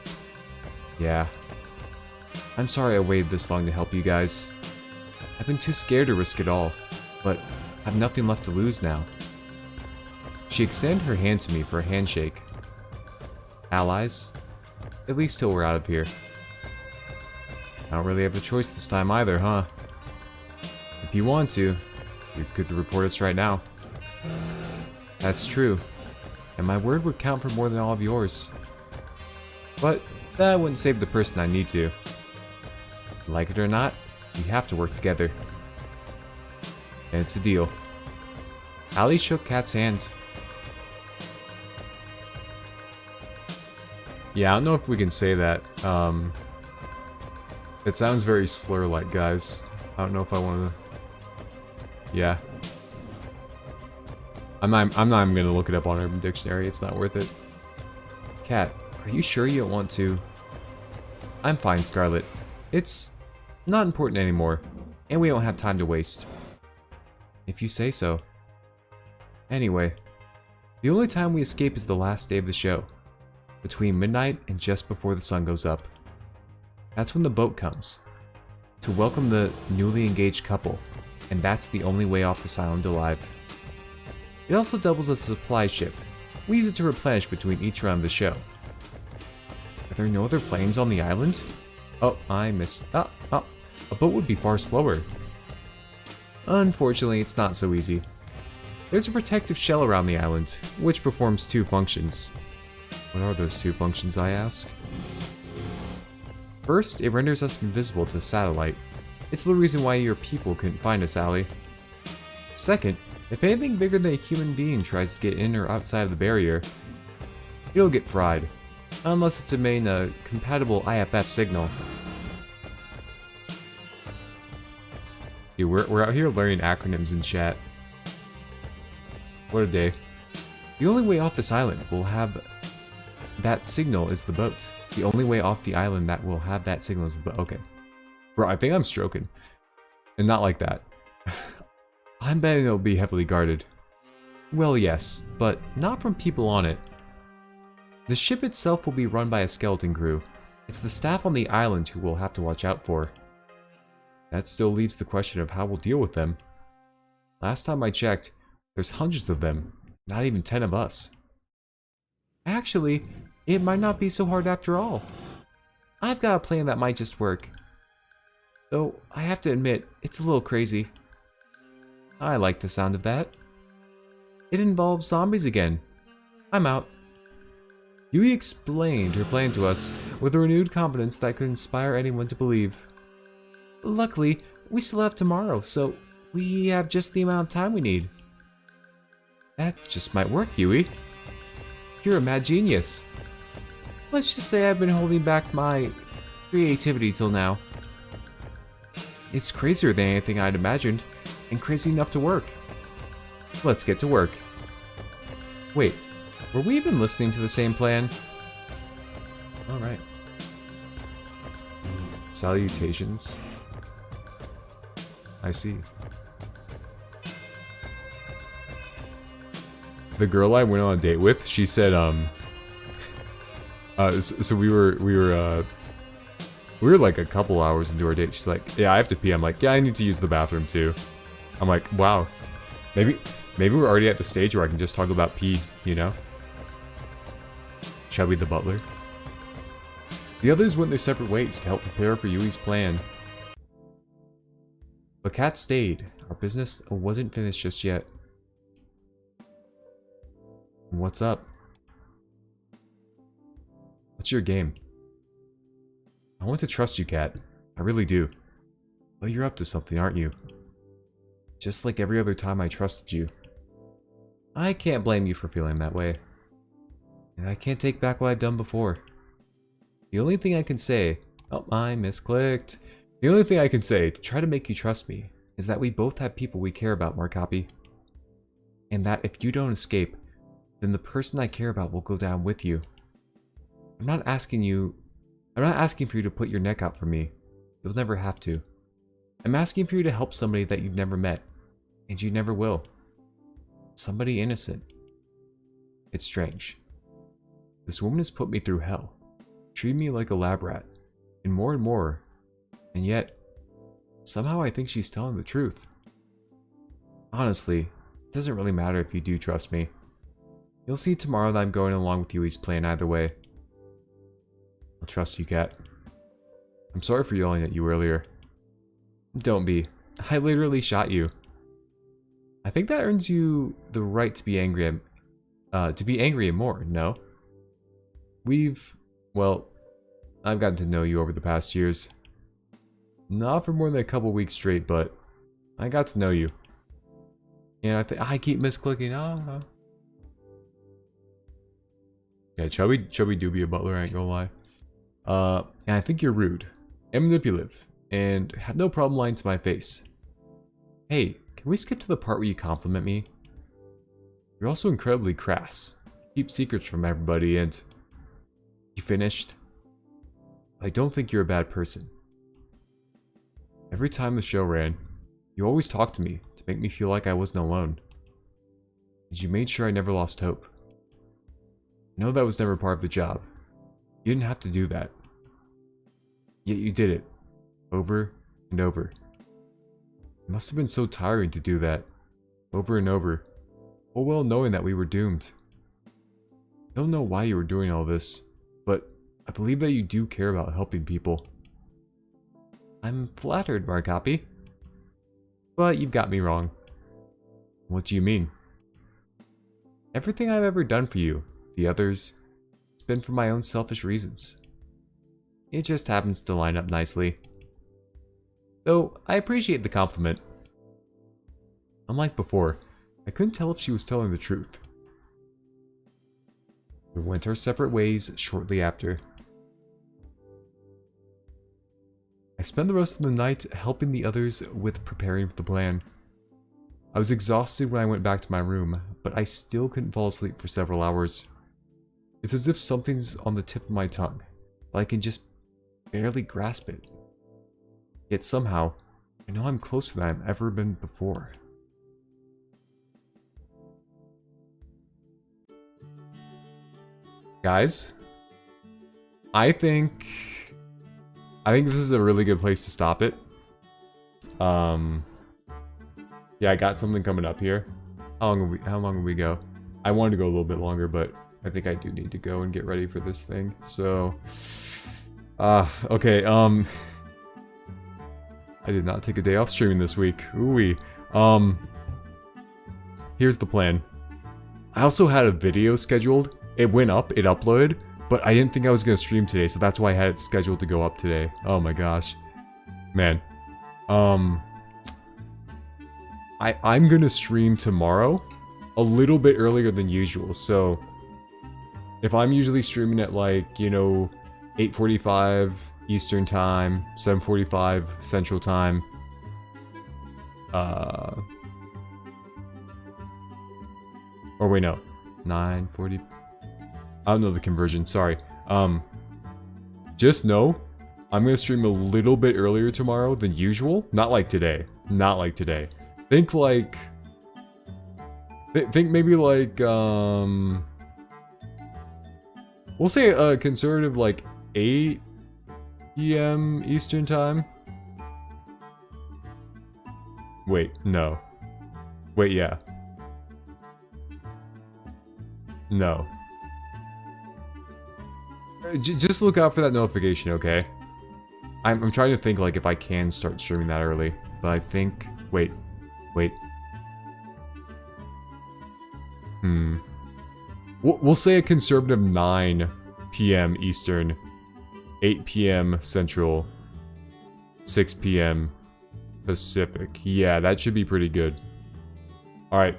Yeah. I'm sorry I waited this long to help you guys. I've been too scared to risk it all, but I have nothing left to lose now. She extended her hand to me for a handshake. Allies? At least till we're out of here. I don't really have a choice this time either, huh? If you want to, you could report us right now. That's true. And my word would count for more than all of yours. But that wouldn't save the person I need to. Like it or not, we have to work together. And it's a deal. Allie shook Kat's hand. Yeah, I don't know if we can say that. It sounds very slur-like, guys. I don't know if I want to... Yeah. I'm not even going to look it up on Urban Dictionary. It's not worth it. Kat, are you sure you don't want to? I'm fine, Scarlet. It's not important anymore, and we don't have time to waste. If you say so. Anyway, the only time we escape is the last day of the show. Between midnight and just before the sun goes up. That's when the boat comes. To welcome the newly engaged couple, and that's the only way off this island alive. It also doubles as a supply ship. We use it to replenish between each run of the show. Are there no other planes on the island? Oh, I missed... a boat would be far slower. Unfortunately, it's not so easy. There's a protective shell around the island, which performs two functions. What are those two functions, I ask? First, it renders us invisible to satellite. It's the reason why your people couldn't find us, Allie. Second, if anything bigger than a human being tries to get in or outside of the barrier, it'll get fried. Unless it's emitting a compatible IFF signal. Dude, we're out here learning acronyms in chat. What a day. The only way off this island will have that signal is the boat. The only way off the island that will have that signal is the boat. Okay. Bro, I think I'm stroking. And not like that. I'm betting it'll be heavily guarded. Well, yes, but not from people on it. The ship itself will be run by a skeleton crew. It's the staff on the island who we'll have to watch out for. That still leaves the question of how we'll deal with them. Last time I checked, there's hundreds of them, not even 10 of us. Actually, it might not be so hard after all. I've got a plan that might just work. Though, I have to admit, it's a little crazy. I like the sound of that. It involves zombies again. I'm out. Yui explained her plan to us with a renewed confidence that could inspire anyone to believe. Luckily, we still have tomorrow, so we have just the amount of time we need. That just might work, Yui. You're a mad genius. Let's just say I've been holding back my creativity till now. It's crazier than anything I'd imagined, and crazy enough to work. Let's get to work. Wait, were we even listening to the same plan? Alright. Salutations. I see. The girl I went on a date with, she said, so we were like a couple hours into our date. She's like, yeah, I have to pee. I'm like, yeah, I need to use the bathroom too. I'm like, wow, maybe we're already at the stage where I can just talk about pee, you know? Chubby the butler. The others went their separate ways to help prepare for Yui's plan. But Kat stayed. Our business wasn't finished just yet. What's up? What's your game? I want to trust you, Kat. I really do. But you're up to something, aren't you? Just like every other time I trusted you. I can't blame you for feeling that way. And I can't take back what I've done before. The only thing I can say... Oh, I misclicked. The only thing I can say to try to make you trust me is that we both have people we care about, Markapi. And that if you don't escape, then the person I care about will go down with you. I'm not asking for you to put your neck out for me. You'll never have to. I'm asking for you to help somebody that you've never met. And you never will. Somebody innocent. It's strange. This woman has put me through hell. Treated me like a lab rat. And more. And yet, somehow I think she's telling the truth. Honestly, it doesn't really matter if you do trust me. You'll see tomorrow that I'm going along with Yui's plan either way. I'll trust you, Kat. I'm sorry for yelling at you earlier. Don't be. I literally shot you. I think that earns you the right to be angry at more, no? Well, I've gotten to know you over the past years. Not for more than a couple weeks straight, but I got to know you. And I keep misclicking. Yeah, Chubby do be a butler, I ain't gonna lie. And I think you're rude and manipulative and have no problem lying to my face. Hey, can we skip to the part where you compliment me? You're also incredibly crass. You keep secrets from everybody and... You finished? I don't think you're a bad person. Every time the show ran, you always talked to me to make me feel like I wasn't alone. And you made sure I never lost hope. I know that was never part of the job. You didn't have to do that. Yet you did it. Over and over. It must have been so tiring to do that. Over and over. Full well knowing that we were doomed. I don't know why you were doing all this, but I believe that you do care about helping people. I'm flattered, Markapi. But you've got me wrong. What do you mean? Everything I've ever done for you, the others, it's been for my own selfish reasons. It just happens to line up nicely. Though, I appreciate the compliment. Unlike before, I couldn't tell if she was telling the truth. We went our separate ways shortly after. I spent the rest of the night helping the others with preparing for the plan. I was exhausted when I went back to my room, but I still couldn't fall asleep for several hours. It's as if something's on the tip of my tongue, but I can just barely grasp it. Yet somehow, I know I'm closer than I've ever been before. Guys, I think this is a really good place to stop it. Yeah, I got something coming up here. How long will we go? I wanted to go a little bit longer, but I think I do need to go and get ready for this thing. So, okay. I did not take a day off streaming this week. Ooh-wee. Here's the plan. I also had a video scheduled. It went up, it uploaded, but I didn't think I was gonna stream today, so that's why I had it scheduled to go up today. Oh my gosh. Man. I'm gonna stream tomorrow a little bit earlier than usual, so if I'm usually streaming at like, you know, 8:45 Eastern Time, 7:45 Central Time, or wait, no, 9:40, I don't know the conversion, sorry. Just know, I'm gonna stream a little bit earlier tomorrow than usual, not like today, not like today. Think like, think maybe like, we'll say a conservative like 8 p.m. Eastern Time. Wait, no. Wait, yeah. No. Just look out for that notification, okay? I'm trying to think like if I can start streaming that early, but I think, wait. We'll say a conservative 9 p.m. Eastern, 8 p.m. Central, 6 p.m. Pacific. Yeah, that should be pretty good. Alright.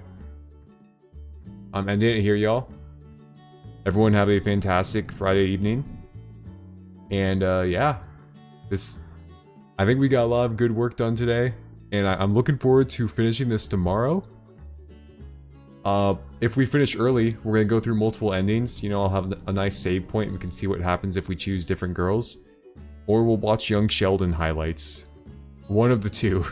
I'm ending it here, y'all. Everyone have a fantastic Friday evening. And, yeah. I think we got a lot of good work done today. And I'm looking forward to finishing this tomorrow. If we finish early, we're going to go through multiple endings. You know, I'll have a nice save point. We can see what happens if we choose different girls. Or we'll watch Young Sheldon highlights. One of the two.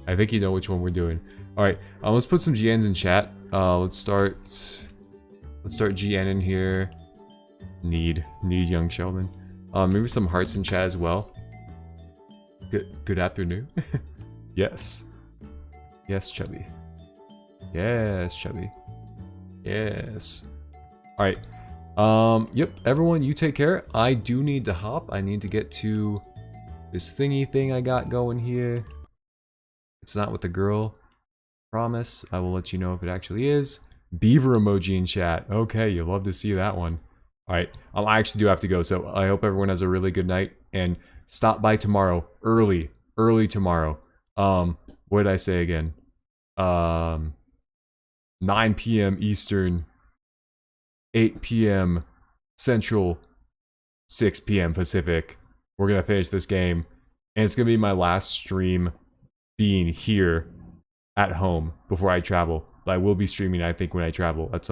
I think you know which one we're doing. Alright, let's put some GNs in chat. Let's start GN in here. Need Young Sheldon. Maybe some hearts in chat as well. Good afternoon. Yes. Yes, Chubby. Yes, Chubby. Yes. Alright. Yep, everyone, you take care. I do need to hop. I need to get to this thingy thing I got going here. It's not with the girl. Promise. I will let you know if it actually is. Beaver emoji in chat. Okay, you'll love to see that one. Alright, I actually do have to go, so I hope everyone has a really good night, and stop by tomorrow, early tomorrow. What did I say again? 9 p.m. Eastern, 8 p.m. Central, 6 p.m. Pacific. We're gonna finish this game, and it's gonna be my last stream being here at home before I travel. But I will be streaming, I think, when I travel at some point.